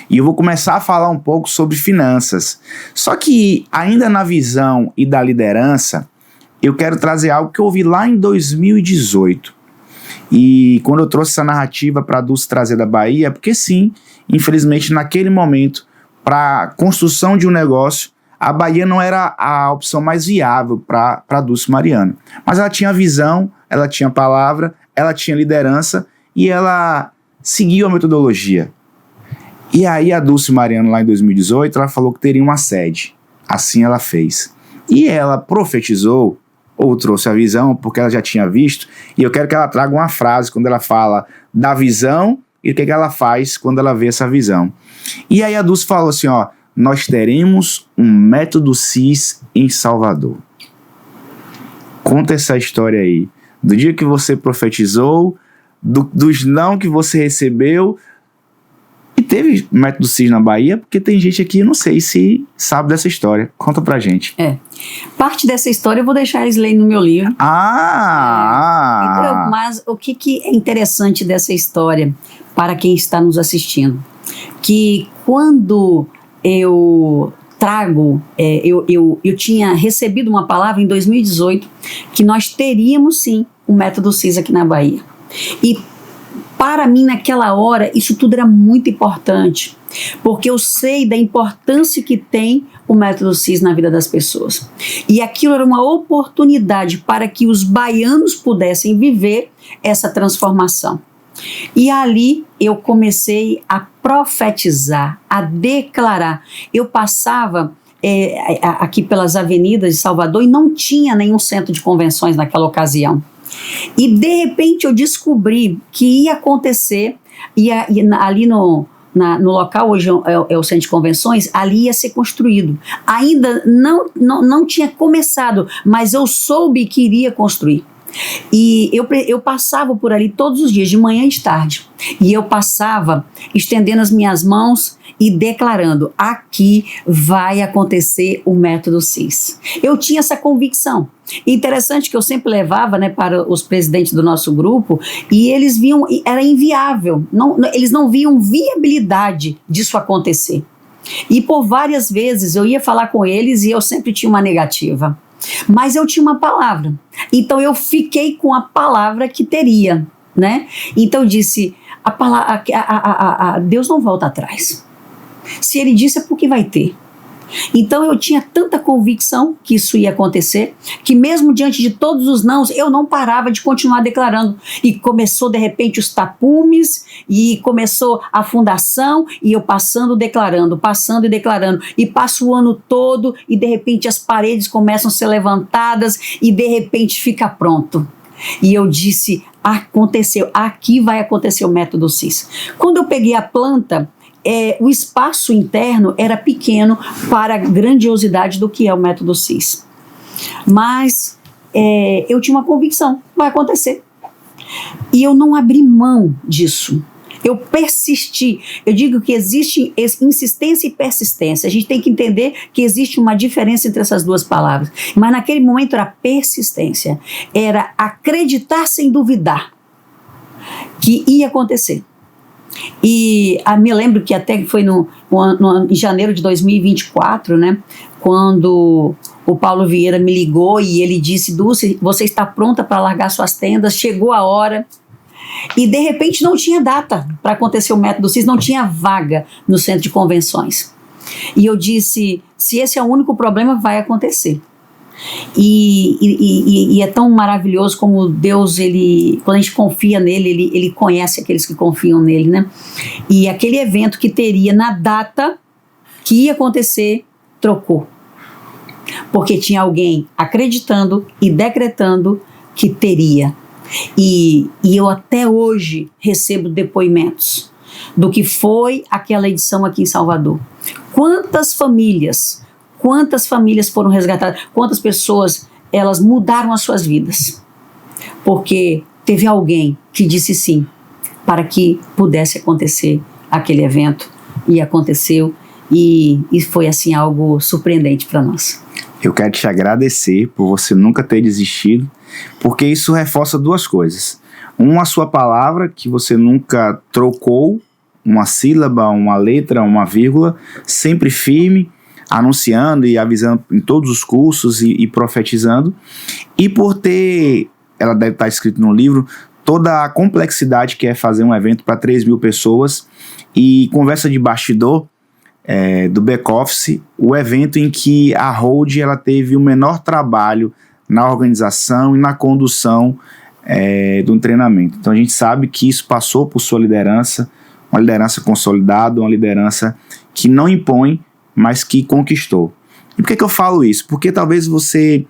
E eu vou começar a falar um pouco sobre finanças. Só que, ainda na visão e da liderança, eu quero trazer algo que eu ouvi lá em 2018. E quando eu trouxe essa narrativa para a Dulce trazer da Bahia, é porque sim, infelizmente naquele momento, para a construção de um negócio, a Bahia não era a opção mais viável para a Dulce Mariano. Mas ela tinha visão, ela tinha palavra, ela tinha liderança e ela seguiu a metodologia. E aí a Dulce Mariano, lá em 2018, ela falou que teria uma sede. Assim ela fez. E ela profetizou, ou trouxe a visão, porque ela já tinha visto, e eu quero que ela traga uma frase quando ela fala da visão e o que ela faz quando ela vê essa visão. E aí a Dulce falou assim, ó, nós teremos um método CIS em Salvador. Conta essa história aí. Do dia que você profetizou, dos não que você recebeu. E teve método CIS na Bahia, porque tem gente aqui, não sei se sabe dessa história. Conta pra gente. Parte dessa história eu vou deixar eles lerem no meu livro. Então, mas o que é interessante dessa história para quem está nos assistindo? Que quando eu trago, eu tinha recebido uma palavra em 2018 que nós teríamos sim um método CIS aqui na Bahia. E para mim naquela hora isso tudo era muito importante, porque eu sei da importância que tem o método CIS na vida das pessoas. E aquilo era uma oportunidade para que os baianos pudessem viver essa transformação. E ali eu comecei a profetizar, a declarar. Eu passava aqui pelas avenidas de Salvador e não tinha nenhum centro de convenções naquela ocasião. E de repente eu descobri que ia acontecer, ali no local, hoje é o centro de convenções, ali ia ser construído. Ainda não tinha começado, mas eu soube que iria construir. E eu passava por ali todos os dias, de manhã e de tarde. E eu passava estendendo as minhas mãos e declarando, aqui vai acontecer o método CIS. Eu tinha essa convicção. Interessante que eu sempre levava, né, para os presidentes do nosso grupo, e eles viam, era inviável, eles não viam viabilidade disso acontecer. E por várias vezes eu ia falar com eles e eu sempre tinha uma negativa. Mas eu tinha uma palavra, então eu fiquei com a palavra que teria, né? Então eu disse, Deus não volta atrás. Se ele disse é porque vai ter. Então eu tinha tanta convicção que isso ia acontecer, que mesmo diante de todos os nãos, eu não parava de continuar declarando. E começou de repente os tapumes, e começou a fundação, e eu passando e declarando, e passo o ano todo, e de repente as paredes começam a ser levantadas, e de repente fica pronto. E eu disse, aconteceu, aqui vai acontecer o método CIS. Quando eu peguei a planta, o espaço interno era pequeno para a grandiosidade do que é o método CIS. Mas eu tinha uma convicção, vai acontecer. E eu não abri mão disso. Eu persisti. Eu digo que existe insistência e persistência. A gente tem que entender que existe uma diferença entre essas duas palavras. Mas naquele momento era persistência. Era acreditar sem duvidar que ia acontecer. E me lembro que até foi em janeiro de 2024, né, quando o Paulo Vieira me ligou e ele disse: Dulce, você está pronta para largar suas tendas? Chegou a hora. E de repente não tinha data para acontecer o método CIS, não tinha vaga no centro de convenções. E eu disse: se esse é o único problema, vai acontecer. E é tão maravilhoso como Deus, quando a gente confia nele, ele conhece aqueles que confiam nele, né? E aquele evento que teria na data que ia acontecer, trocou. Porque tinha alguém acreditando e decretando que teria. E eu até hoje recebo depoimentos do que foi aquela edição aqui em Salvador. Quantas famílias foram resgatadas, quantas pessoas elas mudaram as suas vidas, porque teve alguém que disse sim para que pudesse acontecer aquele evento, e aconteceu, e foi assim algo surpreendente para nós. Eu quero te agradecer por você nunca ter desistido, porque isso reforça duas coisas. Uma, a sua palavra, que você nunca trocou uma sílaba, uma letra, uma vírgula, sempre firme, anunciando e avisando em todos os cursos e profetizando. E por ter, ela deve estar escrito no livro, toda a complexidade que é fazer um evento para 3.000 pessoas, e conversa de bastidor, do back-office, o evento em que a Hold ela teve o menor trabalho na organização e na condução do treinamento. Então a gente sabe que isso passou por sua liderança, uma liderança consolidada, uma liderança que não impõe, mas que conquistou. E por que eu falo isso? Porque talvez você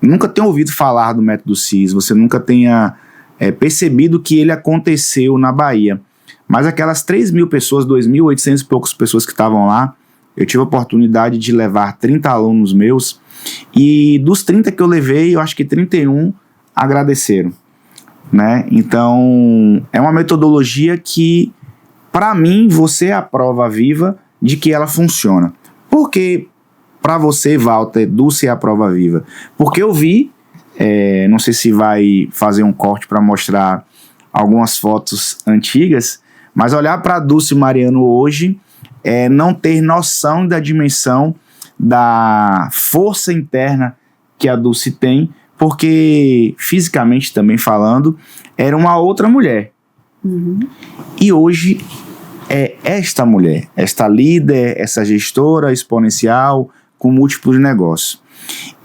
nunca tenha ouvido falar do método CIS, você nunca tenha percebido que ele aconteceu na Bahia. Mas aquelas 3.000 pessoas, 2.800 e poucas pessoas que estavam lá, eu tive a oportunidade de levar 30 alunos meus, e dos 30 que eu levei, eu acho que 31 agradeceram, né? Então, é uma metodologia que, para mim, você é a prova viva de que ela funciona. Por que, para você, Walter, Dulce é a prova viva? Porque eu vi, não sei se vai fazer um corte para mostrar algumas fotos antigas, mas olhar para Dulce e Mariano hoje é não ter noção da dimensão da força interna que a Dulce tem, porque fisicamente também falando, era uma outra mulher. Uhum. E hoje é esta mulher, esta líder, essa gestora exponencial com múltiplos negócios.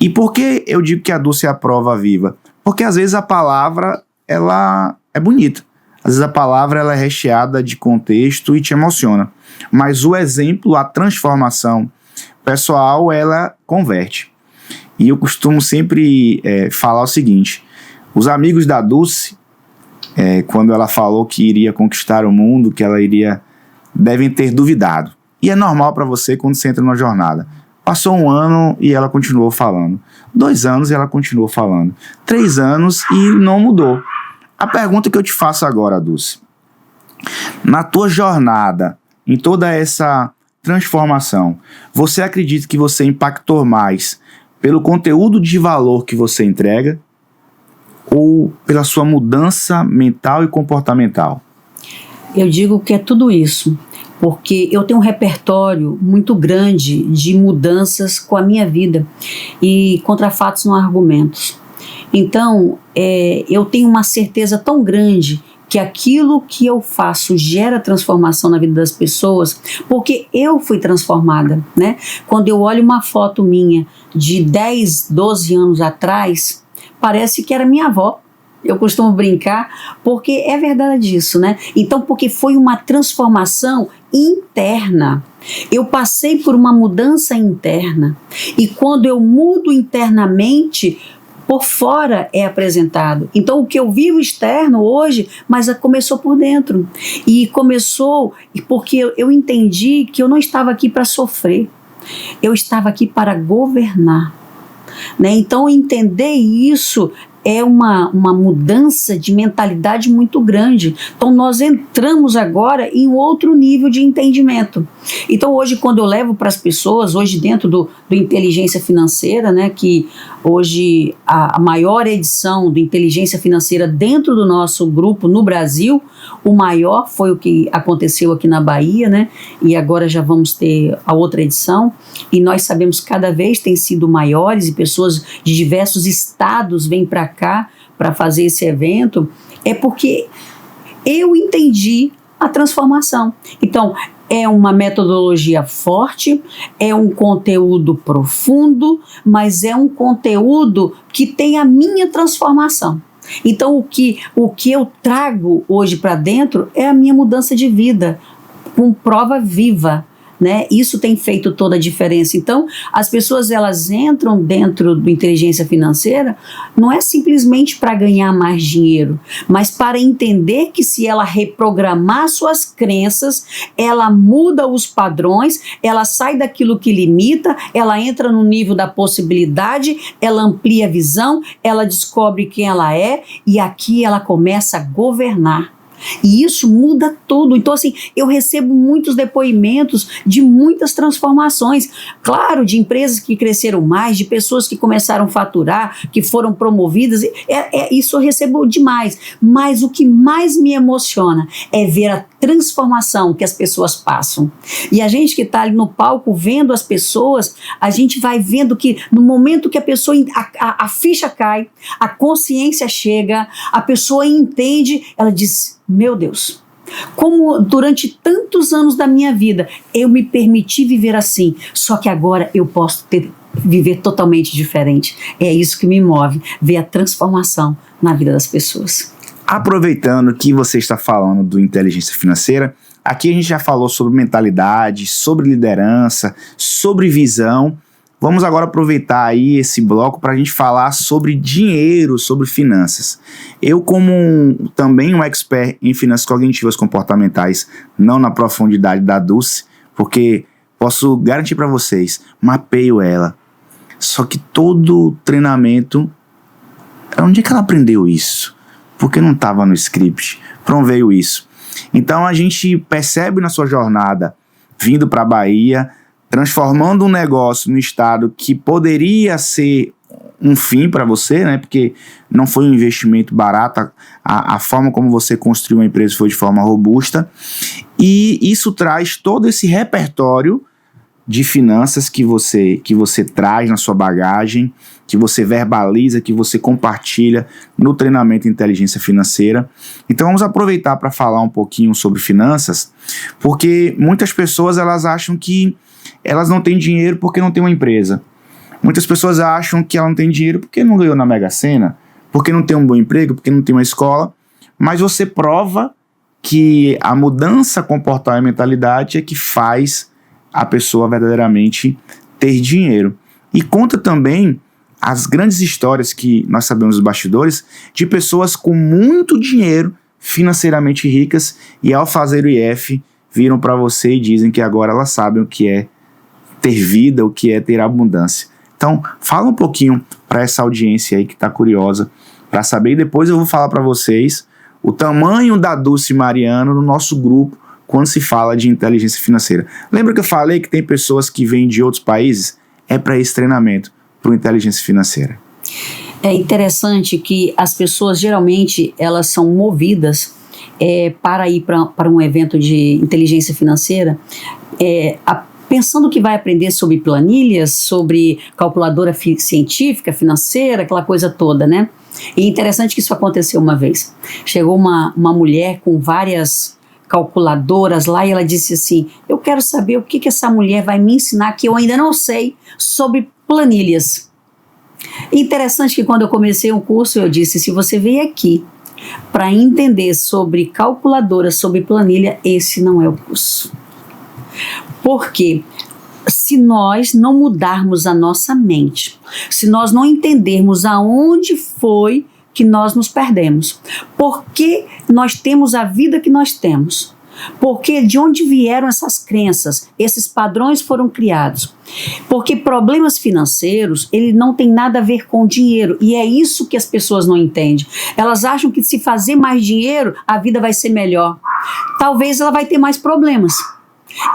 E por que eu digo que a Dulce é a prova viva? Porque às vezes a palavra ela é bonita. Às vezes a palavra ela é recheada de contexto e te emociona. Mas o exemplo, a transformação pessoal, ela converte. E eu costumo sempre falar o seguinte: os amigos da Dulce, quando ela falou que iria conquistar o mundo, que ela devem ter duvidado. E é normal para você quando você entra numa jornada. Passou 1 ano e ela continuou falando. 2 anos e ela continuou falando. 3 anos e não mudou. A pergunta que eu te faço agora, Dulce: na tua jornada, em toda essa transformação, você acredita que você impactou mais pelo conteúdo de valor que você entrega ou pela sua mudança mental e comportamental? Eu digo que é tudo isso, porque eu tenho um repertório muito grande de mudanças com a minha vida, e contra fatos não há argumentos. Então, eu tenho uma certeza tão grande que aquilo que eu faço gera transformação na vida das pessoas, porque eu fui transformada, né? Quando eu olho uma foto minha de 10, 12 anos atrás, parece que era minha avó. Eu costumo brincar, porque é verdade isso, né? Então, porque foi uma transformação interna. Eu passei por uma mudança interna. E quando eu mudo internamente, por fora é apresentado. Então, o que eu vivo externo hoje, mas começou por dentro. E começou porque eu entendi que eu não estava aqui para sofrer, eu estava aqui para governar. Né? Então, entender isso é uma mudança de mentalidade muito grande. Então, nós entramos agora em outro nível de entendimento. Então, hoje, quando eu levo para as pessoas, hoje dentro do Inteligência Financeira, né, que hoje a maior edição do Inteligência Financeira dentro do nosso grupo no Brasil, o maior foi o que aconteceu aqui na Bahia, né, e agora já vamos ter a outra edição, e nós sabemos que cada vez tem sido maiores e pessoas de diversos estados vêm para cá para fazer esse evento, é porque eu entendi a transformação. Então, é uma metodologia forte, é um conteúdo profundo, mas é um conteúdo que tem a minha transformação. Então, o que eu trago hoje para dentro é a minha mudança de vida, com prova viva. Né? Isso tem feito toda a diferença. Então, as pessoas elas entram dentro do Inteligência Financeira não é simplesmente para ganhar mais dinheiro, mas para entender que se ela reprogramar suas crenças, ela muda os padrões, ela sai daquilo que limita, ela entra no nível da possibilidade, ela amplia a visão, ela descobre quem ela é e aqui ela começa a governar. E isso muda tudo. Então, assim, eu recebo muitos depoimentos de muitas transformações. Claro, de empresas que cresceram mais, de pessoas que começaram a faturar, que foram promovidas. Isso eu recebo demais. Mas o que mais me emociona é ver a transformação que as pessoas passam. E a gente que está ali no palco vendo as pessoas, a gente vai vendo que no momento que a pessoa, a ficha cai, a consciência chega, a pessoa entende, ela diz: meu Deus, como durante tantos anos da minha vida eu me permiti viver assim, só que agora eu posso viver totalmente diferente. É isso que me move, ver a transformação na vida das pessoas. Aproveitando que você está falando do Inteligência Financeira, aqui a gente já falou sobre mentalidade, sobre liderança, sobre visão. Vamos agora aproveitar aí esse bloco para a gente falar sobre dinheiro, sobre finanças. Eu, como também um expert em finanças cognitivas comportamentais, não na profundidade da Dulce, porque posso garantir para vocês, mapeio ela. Só que todo treinamento, onde é que ela aprendeu isso? Porque não estava no script, para onde veio isso? Então a gente percebe na sua jornada, vindo para a Bahia, transformando um negócio no estado que poderia ser um fim para você, né? Porque não foi um investimento barato, a forma como você construiu uma empresa foi de forma robusta, e isso traz todo esse repertório de finanças que você traz na sua bagagem, que você verbaliza, que você compartilha no treinamento Inteligência Financeira. Então vamos aproveitar para falar um pouquinho sobre finanças, porque muitas pessoas elas acham que elas não têm dinheiro porque não tem uma empresa. Muitas pessoas acham que ela não tem dinheiro porque não ganhou na Mega Sena, porque não tem um bom emprego, porque não tem uma escola, mas você prova que a mudança comportamental e mentalidade é que faz a pessoa verdadeiramente ter dinheiro. E conta também as grandes histórias que nós sabemos dos bastidores de pessoas com muito dinheiro, financeiramente ricas, e ao fazer o IF viram para você e dizem que agora elas sabem o que é ter vida, o que é ter abundância. Então, fala um pouquinho para essa audiência aí que está curiosa para saber, e depois eu vou falar para vocês o tamanho da Dulce Mariano no nosso grupo quando se fala de inteligência financeira. Lembra que eu falei que tem pessoas que vêm de outros países? É para esse treinamento, para o inteligência financeira. É interessante que as pessoas geralmente elas são movidas para ir para um evento de inteligência financeira, pensando que vai aprender sobre planilhas, sobre calculadora científica, financeira, aquela coisa toda, né? E é interessante que isso aconteceu uma vez. Chegou uma mulher com várias calculadoras lá e ela disse assim: eu quero saber o que essa mulher vai me ensinar que eu ainda não sei sobre planilhas. E interessante que quando eu comecei um curso eu disse: se você veio aqui para entender sobre calculadora, sobre planilha, esse não é o curso. Por quê? se nós não mudarmos a nossa mente, se nós não entendermos aonde foi que nós nos perdemos, por que nós temos a vida que nós temos, porque de onde vieram essas crenças, esses padrões foram criados, porque problemas financeiros, ele não tem nada a ver com dinheiro, e é isso que as pessoas não entendem. Elas acham que se fazer mais dinheiro, a vida vai ser melhor. Talvez ela vai ter mais problemas.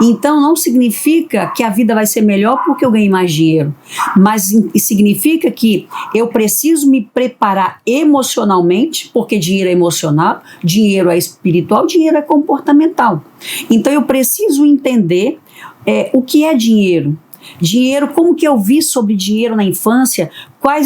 Então não significa que a vida vai ser melhor porque eu ganhei mais dinheiro, mas significa que eu preciso me preparar emocionalmente, porque dinheiro é emocional, dinheiro é espiritual, dinheiro é comportamental. Então eu preciso entender o que é dinheiro. Dinheiro, como que eu vi sobre dinheiro na infância,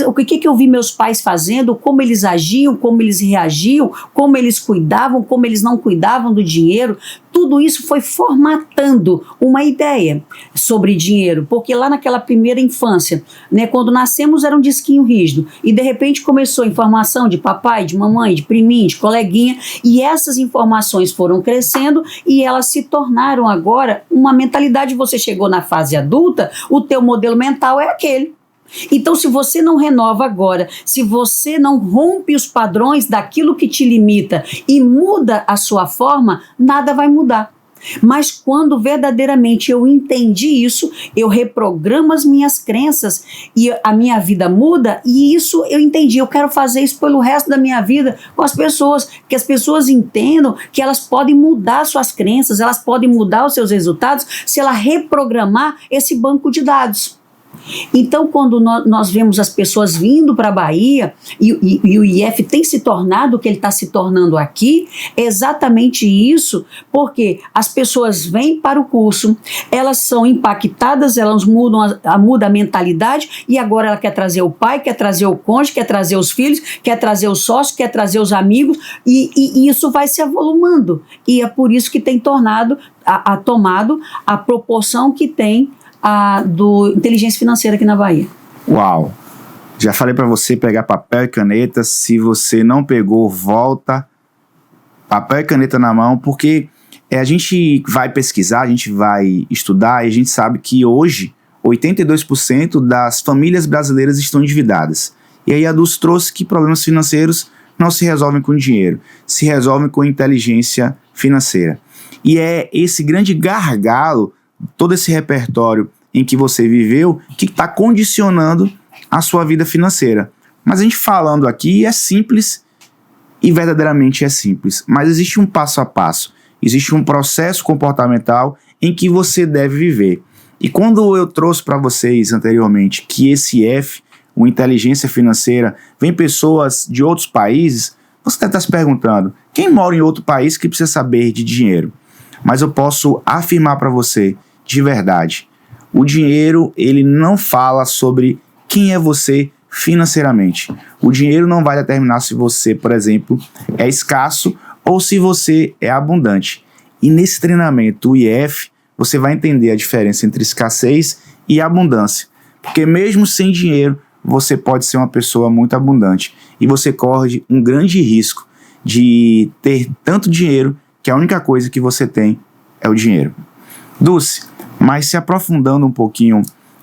o que eu vi meus pais fazendo, como eles agiam, como eles reagiam, como eles cuidavam, como eles não cuidavam do dinheiro. Tudo isso foi formatando uma ideia sobre dinheiro, porque lá naquela primeira infância, né, quando nascemos era um disquinho rígido, e de repente começou a informação de papai, de mamãe, de priminho, de coleguinha, e essas informações foram crescendo e elas se tornaram agora uma mentalidade. Você chegou na fase adulta, o teu modelo mental é aquele. Então, se você não renova agora, se você não rompe os padrões daquilo que te limita e muda a sua forma, nada vai mudar. Mas quando verdadeiramente eu entendi isso, eu reprogramo as minhas crenças e a minha vida muda, e isso eu entendi. Eu quero fazer isso pelo resto da minha vida com as pessoas, que as pessoas entendam que elas podem mudar suas crenças, elas podem mudar os seus resultados se ela reprogramar esse banco de dados. Então, quando nós vemos as pessoas vindo para a Bahia e o IF tem se tornado o que ele está se tornando aqui, é exatamente isso, porque as pessoas vêm para o curso, elas são impactadas, elas mudam muda a mentalidade, e agora ela quer trazer o pai, quer trazer o cônjuge, quer trazer os filhos, quer trazer os sócios, quer trazer os amigos, e isso vai se avolumando, e é por isso que tem tomado a proporção que tem do inteligência financeira aqui na Bahia. Uau! Já falei para você pegar papel e caneta. Se você não pegou, volta. Papel e caneta na mão, porque a gente vai pesquisar, a gente vai estudar, e a gente sabe que hoje 82% das famílias brasileiras estão endividadas. E aí a Dulce trouxe que problemas financeiros não se resolvem com dinheiro, se resolvem com inteligência financeira. E é esse grande gargalo, todo esse repertório em que você viveu, que está condicionando a sua vida financeira. Mas a gente falando aqui é simples, e verdadeiramente é simples. Mas existe um passo a passo, existe um processo comportamental em que você deve viver. E quando eu trouxe para vocês anteriormente que esse F, o inteligência financeira, vem pessoas de outros países, você deve estar se perguntando, quem mora em outro país que precisa saber de dinheiro? Mas eu posso afirmar para você, de verdade, o dinheiro, ele não fala sobre quem é você financeiramente. O dinheiro não vai determinar se você, por exemplo, é escasso ou se você é abundante. E nesse treinamento, o IF, você vai entender a diferença entre escassez e abundância. Porque mesmo sem dinheiro, você pode ser uma pessoa muito abundante. E você corre um grande risco de ter tanto dinheiro que a única coisa que você tem é o dinheiro. Dulce, mas se aprofundando um pouquinho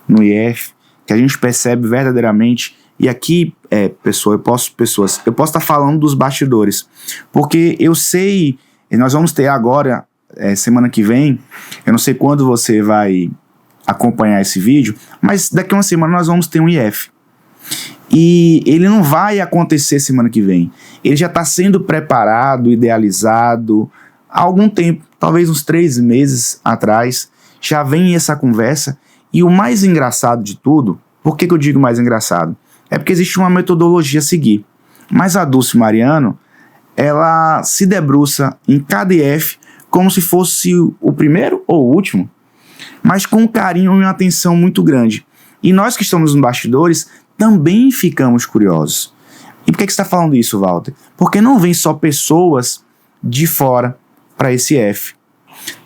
no IF, que a gente percebe verdadeiramente, e aqui, eu posso estar falando dos bastidores, porque eu sei, nós vamos ter agora, semana que vem, eu não sei quando você vai acompanhar esse vídeo, mas daqui a uma semana nós vamos ter um IF. E ele não vai acontecer semana que vem, ele já está sendo preparado, idealizado há algum tempo, talvez uns 3 meses atrás, já vem essa conversa. E o mais engraçado de tudo, por que eu digo mais engraçado? É porque existe uma metodologia a seguir. Mas a Dulce Mariano, ela se debruça em cada IF como se fosse o primeiro ou o último, mas com um carinho e uma atenção muito grande. E nós que estamos nos bastidores também ficamos curiosos. E por que você está falando isso, Walter? Porque não vem só pessoas de fora para esse IF.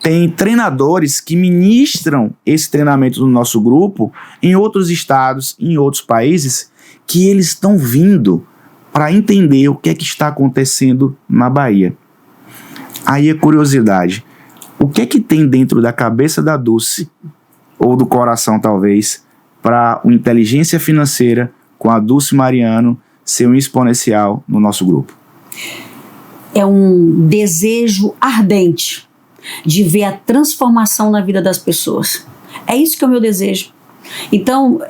Tem treinadores que ministram esse treinamento no nosso grupo em outros estados, em outros países, que eles estão vindo para entender o que é que está acontecendo na Bahia. Aí é curiosidade. O que é que tem dentro da cabeça da Dulce ou do coração talvez, para o Inteligência Financeira com a Dulce Mariano ser um exponencial no nosso grupo? É um desejo ardente de ver a transformação na vida das pessoas. É isso que é o meu desejo. Então,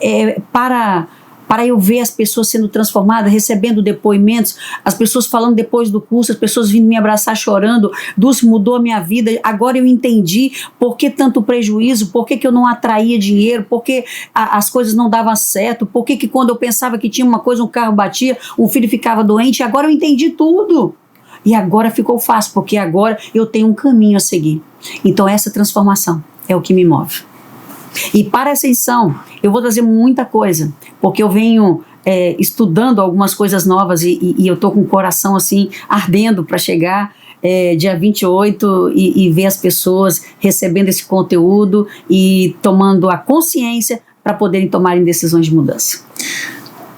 para eu ver as pessoas sendo transformadas, recebendo depoimentos, as pessoas falando depois do curso, as pessoas vindo me abraçar chorando, Dulce, mudou a minha vida, agora eu entendi por que tanto prejuízo, por que eu não atraía dinheiro, por que as coisas não davam certo, por que quando eu pensava que tinha uma coisa, um carro batia, um filho ficava doente, agora eu entendi tudo. E agora ficou fácil, porque agora eu tenho um caminho a seguir. Então essa transformação é o que me move. E para a ascensão, eu vou trazer muita coisa, porque eu venho estudando algumas coisas novas e eu estou com o coração assim ardendo para chegar dia 28 e ver as pessoas recebendo esse conteúdo e tomando a consciência para poderem tomarem decisões de mudança.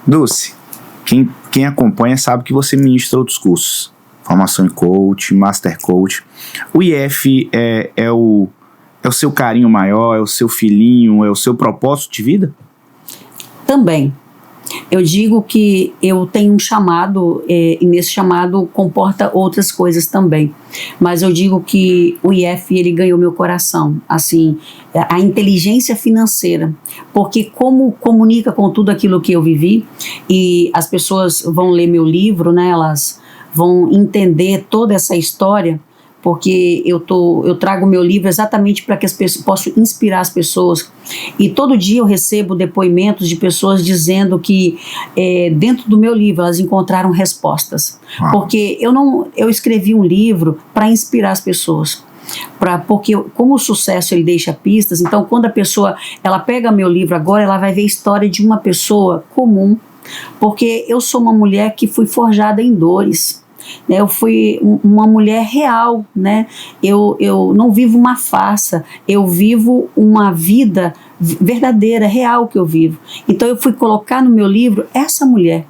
Dulce, quem acompanha sabe que você ministra outros cursos. Formação em coach, master coach. O IF é o seu carinho maior, é o seu filhinho, é o seu propósito de vida? Também. Eu digo que eu tenho um chamado, e nesse chamado comporta outras coisas também. Mas eu digo que o IF, ele ganhou meu coração. Assim, a inteligência financeira. Porque como comunica com tudo aquilo que eu vivi, e as pessoas vão ler meu livro, né, elas vão entender toda essa história, porque eu trago meu livro exatamente para que as pessoas possam inspirar as pessoas. E todo dia eu recebo depoimentos de pessoas dizendo que dentro do meu livro elas encontraram respostas. Porque eu escrevi um livro para inspirar as pessoas. Porque como o sucesso ele deixa pistas, então quando a pessoa ela pega meu livro agora, ela vai ver a história de uma pessoa comum. Porque eu sou uma mulher que fui forjada em dores. Eu fui uma mulher real, né? Eu não vivo uma farsa, eu vivo uma vida verdadeira, real que eu vivo. Então eu fui colocar no meu livro essa mulher,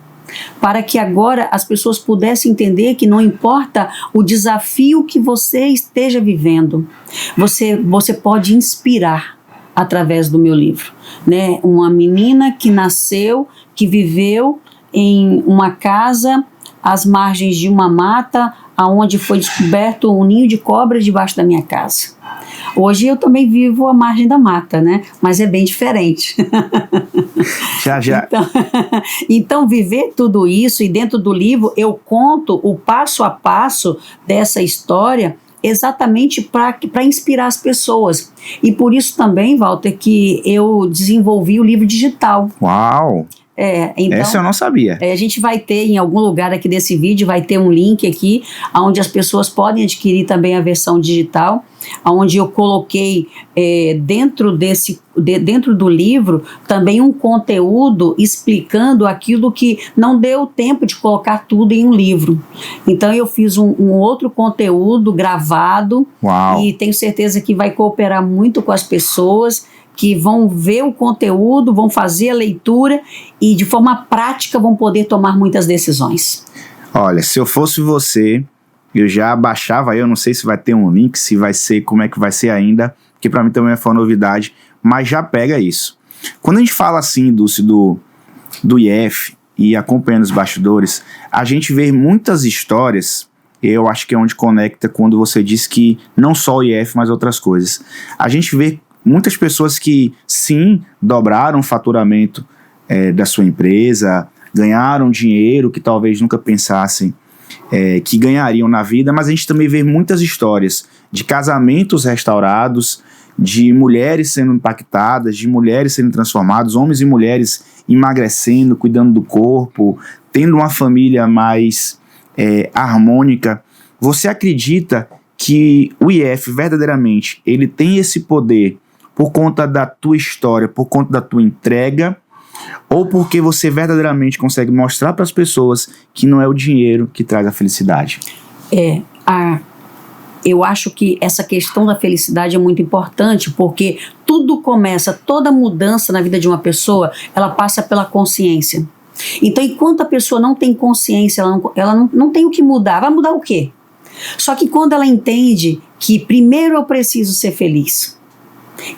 para que agora as pessoas pudessem entender que não importa o desafio que você esteja vivendo, você pode inspirar através do meu livro, né? Uma menina que nasceu, que viveu em uma casa às margens de uma mata, aonde foi descoberto um ninho de cobra debaixo da minha casa. Hoje eu também vivo à margem da mata, né? Mas é bem diferente. Já. Então, viver tudo isso, e dentro do livro eu conto o passo a passo dessa história, exatamente para inspirar as pessoas. E por isso também, Walter, que eu desenvolvi o livro digital. Uau! Então, essa eu não sabia. A gente vai ter em algum lugar aqui desse vídeo, vai ter um link aqui, onde as pessoas podem adquirir também a versão digital, onde eu coloquei dentro do livro também um conteúdo explicando aquilo que não deu tempo de colocar tudo em um livro. Então eu fiz um outro conteúdo gravado. Uau. E tenho certeza que vai cooperar muito com as pessoas que vão ver o conteúdo, vão fazer a leitura e de forma prática vão poder tomar muitas decisões. Olha, se eu fosse você, eu já baixava, eu não sei se vai ter um link, se vai ser, como é que vai ser ainda, que para mim também foi uma novidade, mas já pega isso. Quando a gente fala assim, Dulce, do IF e acompanhando os bastidores, a gente vê muitas histórias, eu acho que é onde conecta quando você diz que não só o IF, mas outras coisas. A gente vê muitas pessoas que, sim, dobraram o faturamento da sua empresa, ganharam dinheiro que talvez nunca pensassem que ganhariam na vida, mas a gente também vê muitas histórias de casamentos restaurados, de mulheres sendo impactadas, de mulheres sendo transformadas, homens e mulheres emagrecendo, cuidando do corpo, tendo uma família mais harmônica. Você acredita que o IF verdadeiramente ele tem esse poder por conta da tua história, por conta da tua entrega, ou porque você verdadeiramente consegue mostrar para as pessoas que não é o dinheiro que traz a felicidade? Eu acho que essa questão da felicidade é muito importante, porque tudo começa, toda mudança na vida de uma pessoa, ela passa pela consciência. Então, enquanto a pessoa não tem consciência, ela não tem o que mudar. Vai mudar o quê? Só que quando ela entende que primeiro eu preciso ser feliz,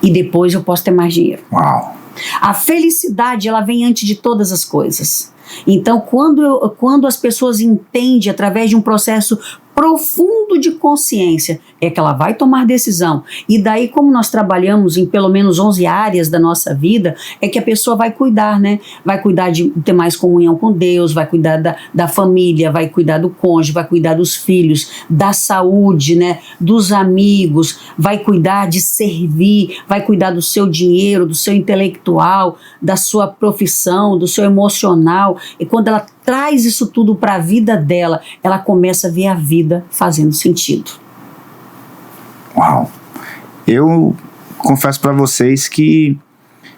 e depois eu posso ter mais dinheiro. Uau! A felicidade, ela vem antes de todas as coisas. Então, quando as pessoas entendem através de um processo profundo de consciência, é que ela vai tomar decisão. E daí, como nós trabalhamos em pelo menos 11 áreas da nossa vida, é que a pessoa vai cuidar, né? Vai cuidar de ter mais comunhão com Deus, vai cuidar da família, vai cuidar do cônjuge, vai cuidar dos filhos, da saúde, né? Dos amigos, vai cuidar de servir, vai cuidar do seu dinheiro, do seu intelectual, da sua profissão, do seu emocional. E quando ela traz isso tudo para a vida dela, ela começa a ver a vida fazendo sentido. Uau! Eu confesso para vocês que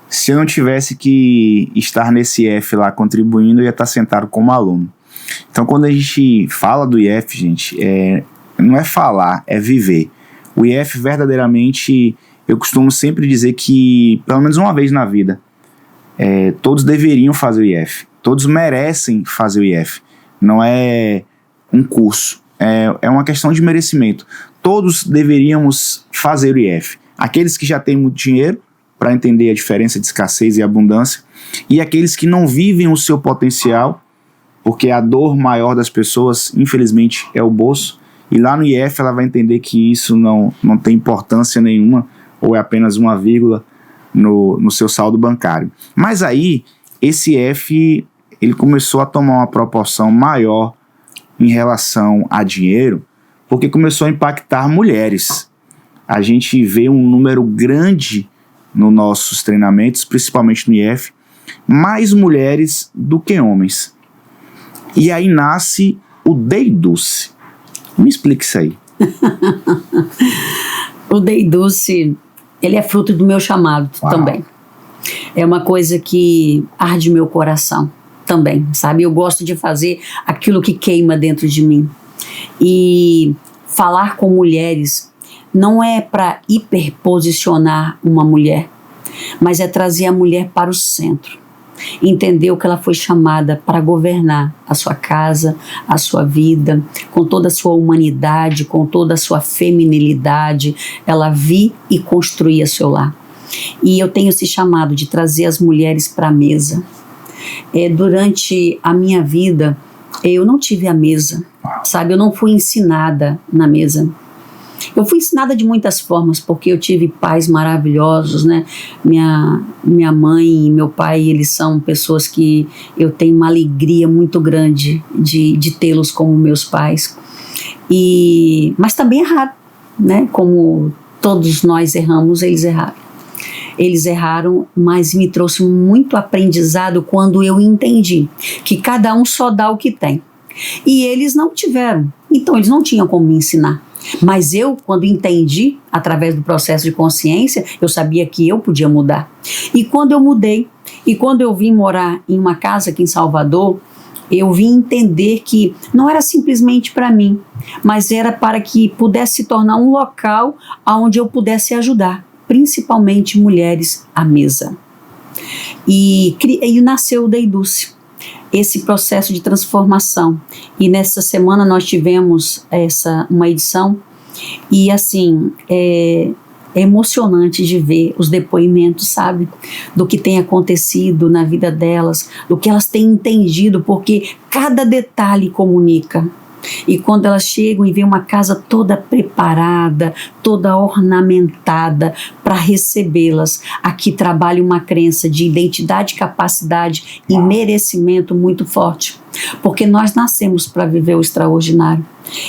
se eu não tivesse que estar nesse IF lá contribuindo, eu ia estar sentado como aluno. Então, quando a gente fala do IF, gente, não é falar, é viver. O IF, verdadeiramente, eu costumo sempre dizer que, pelo menos uma vez na vida, todos deveriam fazer o IF. Todos merecem fazer o IF. Não é um curso. É uma questão de merecimento. Todos deveríamos fazer o IF. Aqueles que já têm muito dinheiro, para entender a diferença de escassez e abundância, e aqueles que não vivem o seu potencial, porque a dor maior das pessoas, infelizmente, é o bolso. E lá no IF ela vai entender que isso não tem importância nenhuma, ou é apenas uma vírgula no seu saldo bancário. Mas aí, esse IF ele começou a tomar uma proporção maior em relação a dinheiro, porque começou a impactar mulheres. A gente vê um número grande nos nossos treinamentos, principalmente no IF, mais mulheres do que homens. E aí nasce o Deiduce. Me explica isso aí. O Deiduce, ele é fruto do meu chamado. Uau. Também. É uma coisa que arde meu coração também, sabe? Eu gosto de fazer aquilo que queima dentro de mim. E falar com mulheres não é para hiperposicionar uma mulher, mas é trazer a mulher para o centro. Entender que ela foi chamada para governar a sua casa, a sua vida, com toda a sua humanidade, com toda a sua feminilidade, ela vir e construir seu lar. E eu tenho esse chamado de trazer as mulheres para a mesa. Durante a minha vida, eu não tive a mesa, sabe? Eu não fui ensinada na mesa. Eu fui ensinada de muitas formas, porque eu tive pais maravilhosos, né? Minha mãe e meu pai, eles são pessoas que eu tenho uma alegria muito grande de tê-los como meus pais. Mas também erraram, né? Como todos nós erramos, eles erraram. Eles erraram, mas me trouxe muito aprendizado quando eu entendi que cada um só dá o que tem. E eles não tiveram, então eles não tinham como me ensinar. Mas eu, quando entendi, através do processo de consciência, eu sabia que eu podia mudar. E quando eu mudei, e quando eu vim morar em uma casa aqui em Salvador, eu vim entender que não era simplesmente para mim, mas era para que pudesse se tornar um local onde eu pudesse ajudar, principalmente mulheres à mesa. E nasceu o Deiduce, esse processo de transformação. E nessa semana nós tivemos uma edição e assim, é emocionante de ver os depoimentos, sabe? Do que tem acontecido na vida delas, do que elas têm entendido, porque cada detalhe comunica. E quando elas chegam e veem uma casa toda preparada, toda ornamentada para recebê-las, aqui trabalha uma crença de identidade, capacidade e merecimento muito forte. Porque nós nascemos para viver o extraordinário.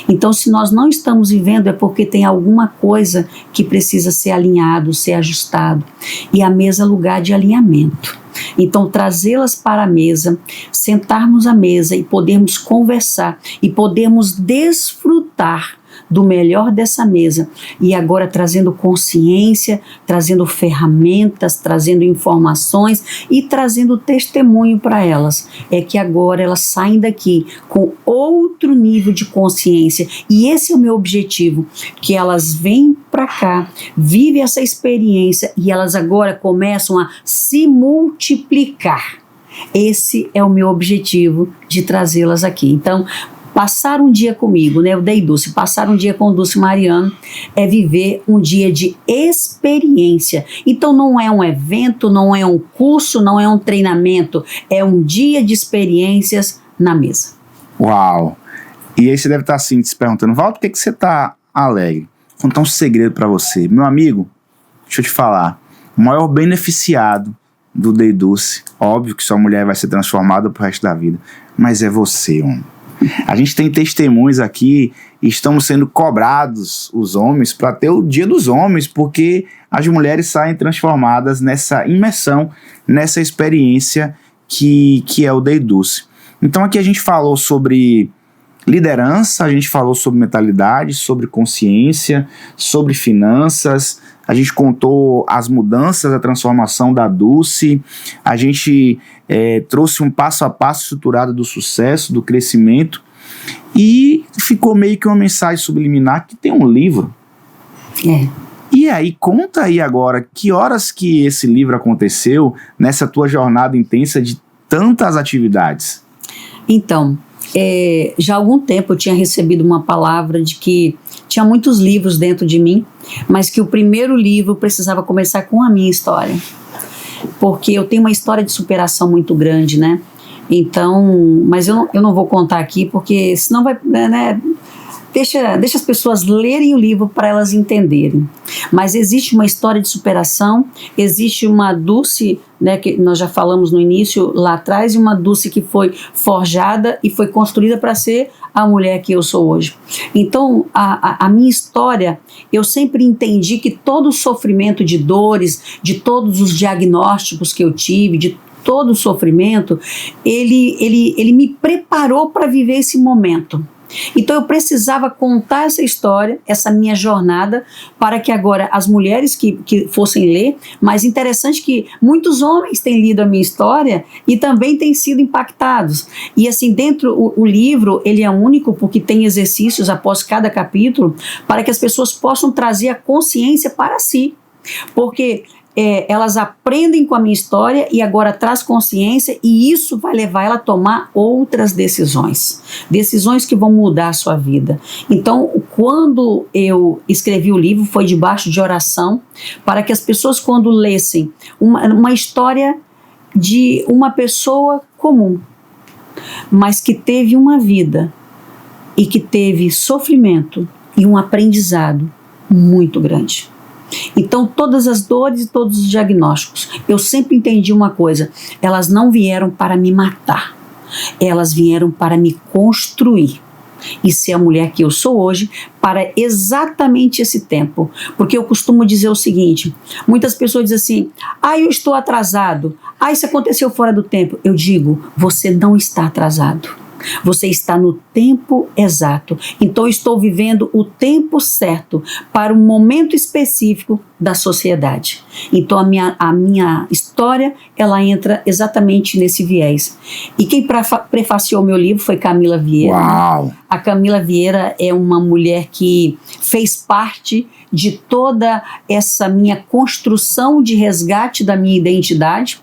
Então, se nós não estamos vivendo, é porque tem alguma coisa que precisa ser alinhado, ser ajustado. E a mesa é lugar de alinhamento. Então, trazê-las para a mesa, sentarmos à mesa e podermos conversar e podermos desfrutar do melhor dessa mesa. E agora trazendo consciência, trazendo ferramentas, trazendo informações e trazendo testemunho para elas. É que agora elas saem daqui com outro nível de consciência. E esse é o meu objetivo, que elas vêm para cá, vivem essa experiência e elas agora começam a se multiplicar. Esse é o meu objetivo de trazê-las aqui. Então, passar um dia comigo, né? Eu dei Dulce, passar um dia com o Dulce Mariano é viver um dia de experiência. Então não é um evento, não é um curso, não é um treinamento, é um dia de experiências na mesa. Uau! E aí você deve estar assim, se perguntando, Valdo, por que você está alegre? Vou contar um segredo para você. Meu amigo, deixa eu te falar, o maior beneficiado do Dei Dulce, óbvio que sua mulher vai ser transformada pro resto da vida, mas é você, homem. A gente tem testemunhos aqui e estamos sendo cobrados, os homens, para ter o dia dos homens, porque as mulheres saem transformadas nessa imersão, nessa experiência que é o Dei Dulce. Então aqui a gente falou sobre liderança, a gente falou sobre mentalidade, sobre consciência, sobre finanças, a gente contou as mudanças, a transformação da Dulce, a gente trouxe um passo a passo estruturado do sucesso, do crescimento, e ficou meio que uma mensagem subliminar que tem um livro. E aí, conta aí agora, que horas que esse livro aconteceu nessa tua jornada intensa de tantas atividades? Então, já há algum tempo eu tinha recebido uma palavra de que tinha muitos livros dentro de mim, mas que o primeiro livro precisava começar com a minha história, porque eu tenho uma história de superação muito grande, né? Então, mas eu não vou contar aqui, porque senão vai, né? Deixa as pessoas lerem o livro para elas entenderem. Mas existe uma história de superação, existe uma Dulce, né, que nós já falamos no início, lá atrás, e uma Dulce que foi forjada e foi construída para ser a mulher que eu sou hoje. Então, a minha história, eu sempre entendi que todo o sofrimento de dores, de todos os diagnósticos que eu tive, de todo o sofrimento, ele me preparou para viver esse momento. Então eu precisava contar essa história, essa minha jornada, para que agora as mulheres que fossem ler, mas interessante que muitos homens têm lido a minha história e também têm sido impactados. E assim, dentro o livro, ele é único porque tem exercícios após cada capítulo, para que as pessoas possam trazer a consciência para si. Porque elas aprendem com a minha história e agora traz consciência, e isso vai levar ela a tomar outras decisões que vão mudar a sua vida. Então, quando eu escrevi o livro, foi debaixo de oração, para que as pessoas, quando lessem uma história de uma pessoa comum, mas que teve uma vida e que teve sofrimento e um aprendizado muito grande. Então, todas as dores e todos os diagnósticos, eu sempre entendi uma coisa: elas não vieram para me matar, elas vieram para me construir e ser a mulher que eu sou hoje para exatamente esse tempo. Porque eu costumo dizer o seguinte: muitas pessoas dizem assim, eu estou atrasado, isso aconteceu fora do tempo. Eu digo, você não está atrasado. Você está no tempo exato. Então eu estou vivendo o tempo certo para um momento específico da sociedade. Então a minha história, ela entra exatamente nesse viés. E quem prefaciou meu livro foi Camila Vieira. Uau! Né? A Camila Vieira é uma mulher que fez parte de toda essa minha construção de resgate da minha identidade.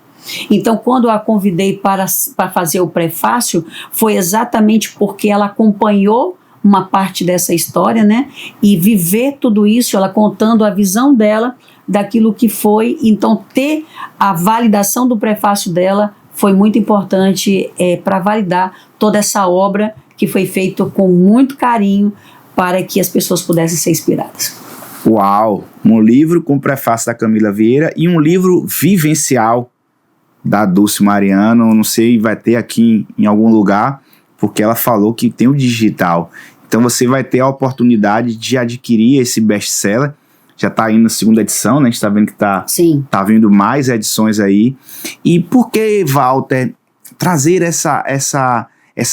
Então, quando eu a convidei para fazer o prefácio, foi exatamente porque ela acompanhou uma parte dessa história, né? E viver tudo isso, ela contando a visão dela daquilo que foi. Então, ter a validação do prefácio dela foi muito importante para validar toda essa obra que foi feita com muito carinho para que as pessoas pudessem ser inspiradas. Uau! Um livro com o prefácio da Camila Vieira e um livro vivencial da Dulce Mariano, não sei, vai ter aqui em algum lugar, porque ela falou que tem o digital. Então você vai ter a oportunidade de adquirir esse best-seller. Já está indo na segunda edição, né? A gente está vendo que tá vindo mais edições aí. E por que, Walter, trazer essa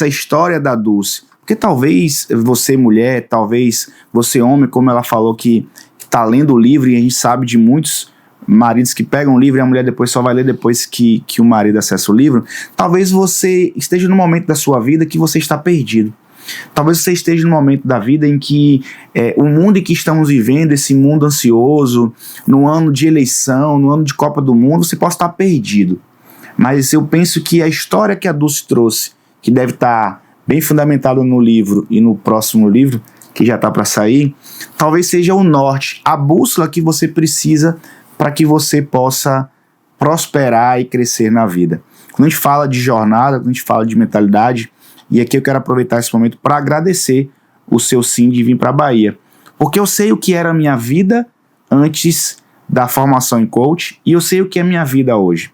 história da Dulce? Porque talvez você mulher, talvez você homem, como ela falou que está lendo o livro, e a gente sabe de muitos maridos que pegam o livro e a mulher depois só vai ler depois que o marido acessa o livro. Talvez você esteja no momento da sua vida que você está perdido. Talvez você esteja no momento da vida em que o mundo em que estamos vivendo, esse mundo ansioso, no ano de eleição, no ano de Copa do Mundo, você possa estar perdido. Mas eu penso que a história que a Dulce trouxe, que deve estar bem fundamentado no livro e no próximo livro, que já está para sair, talvez seja o norte, a bússola que você precisa para que você possa prosperar e crescer na vida. Quando a gente fala de jornada, quando a gente fala de mentalidade, e aqui eu quero aproveitar esse momento para agradecer o seu sim de vir para a Bahia, porque eu sei o que era a minha vida antes da formação em coach e eu sei o que é a minha vida hoje.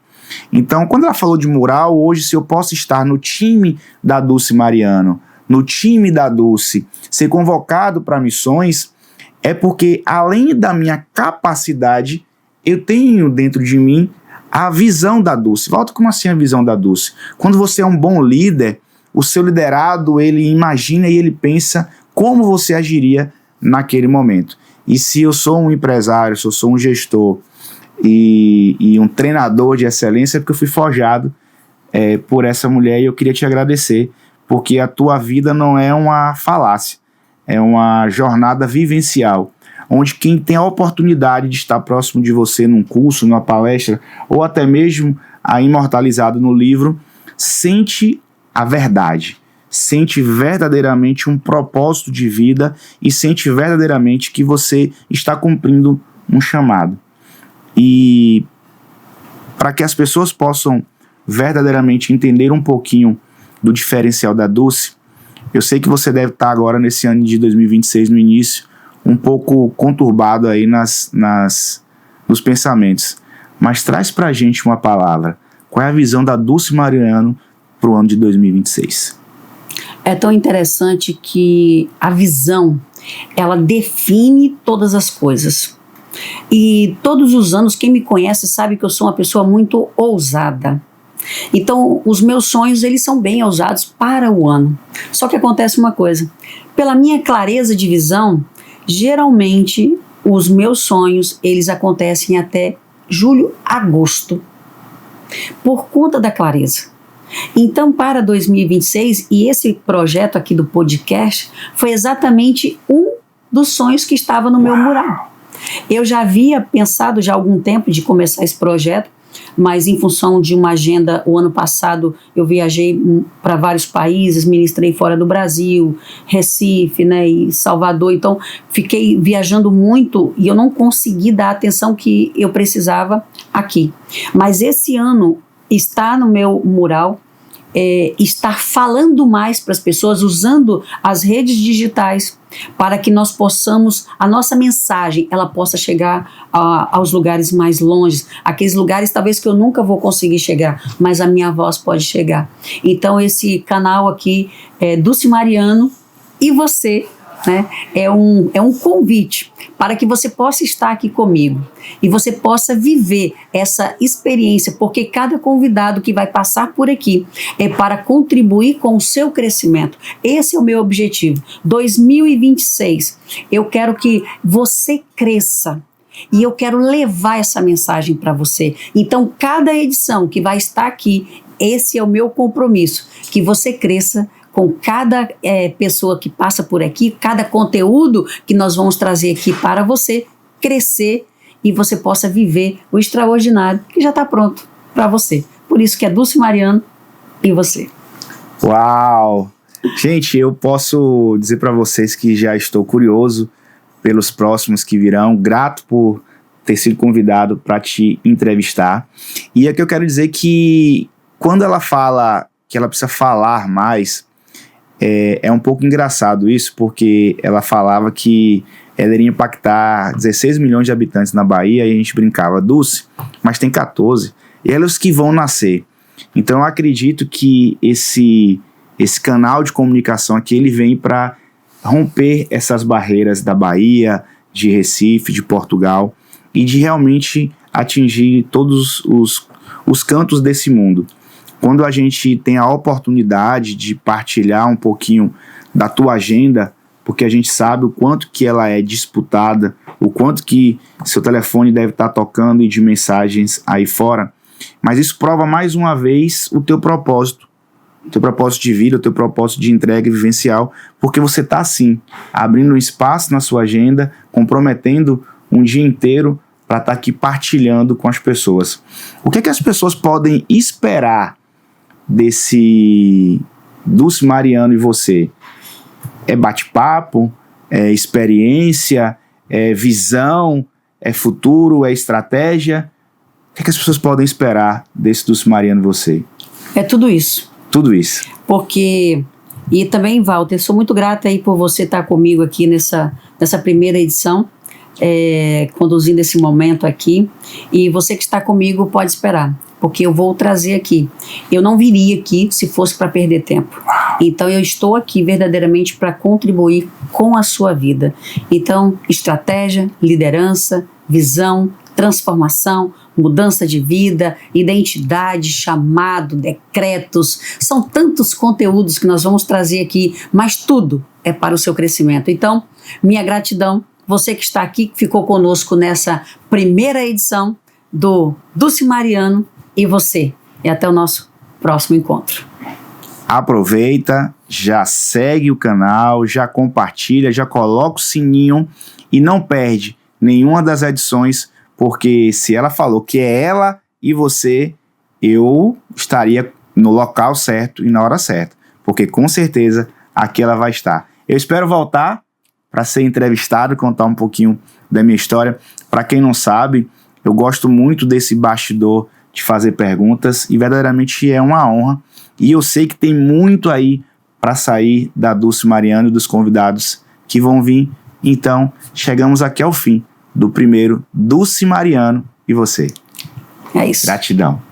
Então, quando ela falou de mural, hoje, se eu posso estar no time da Dulce Mariano, no time da Dulce, ser convocado para missões, é porque, além da minha capacidade, eu tenho dentro de mim a visão da Dulce. Volta, como assim a visão da Dulce? Quando você é um bom líder, o seu liderado, ele imagina e ele pensa como você agiria naquele momento. E se eu sou um empresário, se eu sou um gestor e um treinador de excelência, é porque eu fui forjado por essa mulher, e eu queria te agradecer, porque a tua vida não é uma falácia, é uma jornada vivencial, onde quem tem a oportunidade de estar próximo de você num curso, numa palestra, ou até mesmo imortalizado no livro, sente a verdade, sente verdadeiramente um propósito de vida e sente verdadeiramente que você está cumprindo um chamado. E para que as pessoas possam verdadeiramente entender um pouquinho do diferencial da Dulce, eu sei que você deve estar agora nesse ano de 2026, no início, um pouco conturbado aí nos pensamentos. Mas traz pra gente uma palavra. Qual é a visão da Dulce Mariano pro ano de 2026? É tão interessante que a visão, ela define todas as coisas. E todos os anos, quem me conhece sabe que eu sou uma pessoa muito ousada. Então, os meus sonhos, eles são bem ousados para o ano. Só que acontece uma coisa. Pela minha clareza de visão, geralmente, os meus sonhos, eles acontecem até julho, agosto. Por conta da clareza. Então, para 2026, e esse projeto aqui do podcast, foi exatamente um dos sonhos que estava no meu mural. Eu já havia pensado já há algum tempo de começar esse projeto, mas em função de uma agenda, o ano passado eu viajei para vários países, ministrei fora do Brasil, Recife, né, e Salvador, então fiquei viajando muito e eu não consegui dar a atenção que eu precisava aqui. Mas esse ano está no meu mural, estar falando mais para as pessoas, usando as redes digitais para que nós possamos, a nossa mensagem, ela possa chegar aos lugares mais longes, aqueles lugares talvez que eu nunca vou conseguir chegar, mas a minha voz pode chegar. Então esse canal aqui é Dulce Mariano e você, né, é um convite para que você possa estar aqui comigo e você possa viver essa experiência, porque cada convidado que vai passar por aqui é para contribuir com o seu crescimento. Esse é o meu objetivo. 2026, eu quero que você cresça. E eu quero levar essa mensagem para você. Então, cada edição que vai estar aqui, esse é o meu compromisso, que você cresça com cada pessoa que passa por aqui, cada conteúdo que nós vamos trazer aqui para você crescer e você possa viver o extraordinário que já está pronto para você. Por isso que é Dulce Mariano e você. Uau! Gente, eu posso dizer para vocês que já estou curioso pelos próximos que virão, grato por ter sido convidado para te entrevistar. E aqui eu quero dizer que quando ela fala que ela precisa falar mais, é um pouco engraçado isso, porque ela falava que ela iria impactar 16 milhões de habitantes na Bahia, e a gente brincava, Dulce, mas tem 14, e elas que vão nascer. Então eu acredito que esse canal de comunicação aqui, ele vem para romper essas barreiras da Bahia, de Recife, de Portugal, e de realmente atingir todos os cantos desse mundo. Quando a gente tem a oportunidade de partilhar um pouquinho da tua agenda, porque a gente sabe o quanto que ela é disputada, o quanto que seu telefone deve estar tocando e de mensagens aí fora, mas isso prova mais uma vez o teu propósito de vida, o teu propósito de entrega vivencial, porque você está assim, abrindo um espaço na sua agenda, comprometendo um dia inteiro para estar aqui partilhando com as pessoas. O que é que as pessoas podem esperar Dulce Mariano e você, é bate-papo, é experiência, é visão, é futuro, é estratégia? O que as pessoas podem esperar desse Dulce Mariano e você? É tudo isso. Tudo isso. Porque, e também, Walter, sou muito grata aí por você estar comigo aqui nessa primeira edição, conduzindo esse momento aqui. E você que está comigo pode esperar, porque eu vou trazer aqui. Eu não viria aqui se fosse para perder tempo. Então eu estou aqui verdadeiramente para contribuir com a sua vida. Então, estratégia, liderança, visão, transformação, mudança de vida, identidade, chamado, decretos, são tantos conteúdos que nós vamos trazer aqui, mas tudo é para o seu crescimento. Então, minha gratidão, você que está aqui, que ficou conosco nessa primeira edição do Dulce Mariano e você. E até o nosso próximo encontro. Aproveita, já segue o canal, já compartilha, já coloca o sininho e não perde nenhuma das edições, porque se ela falou que é ela e você, eu estaria no local certo e na hora certa, porque com certeza aqui ela vai estar. Eu espero voltar para ser entrevistado, contar um pouquinho da minha história. Para quem não sabe, eu gosto muito desse bastidor de fazer perguntas e verdadeiramente é uma honra. E eu sei que tem muito aí para sair da Dulce Mariano e dos convidados que vão vir. Então, chegamos aqui ao fim do primeiro Dulce Mariano e você. É isso. Gratidão.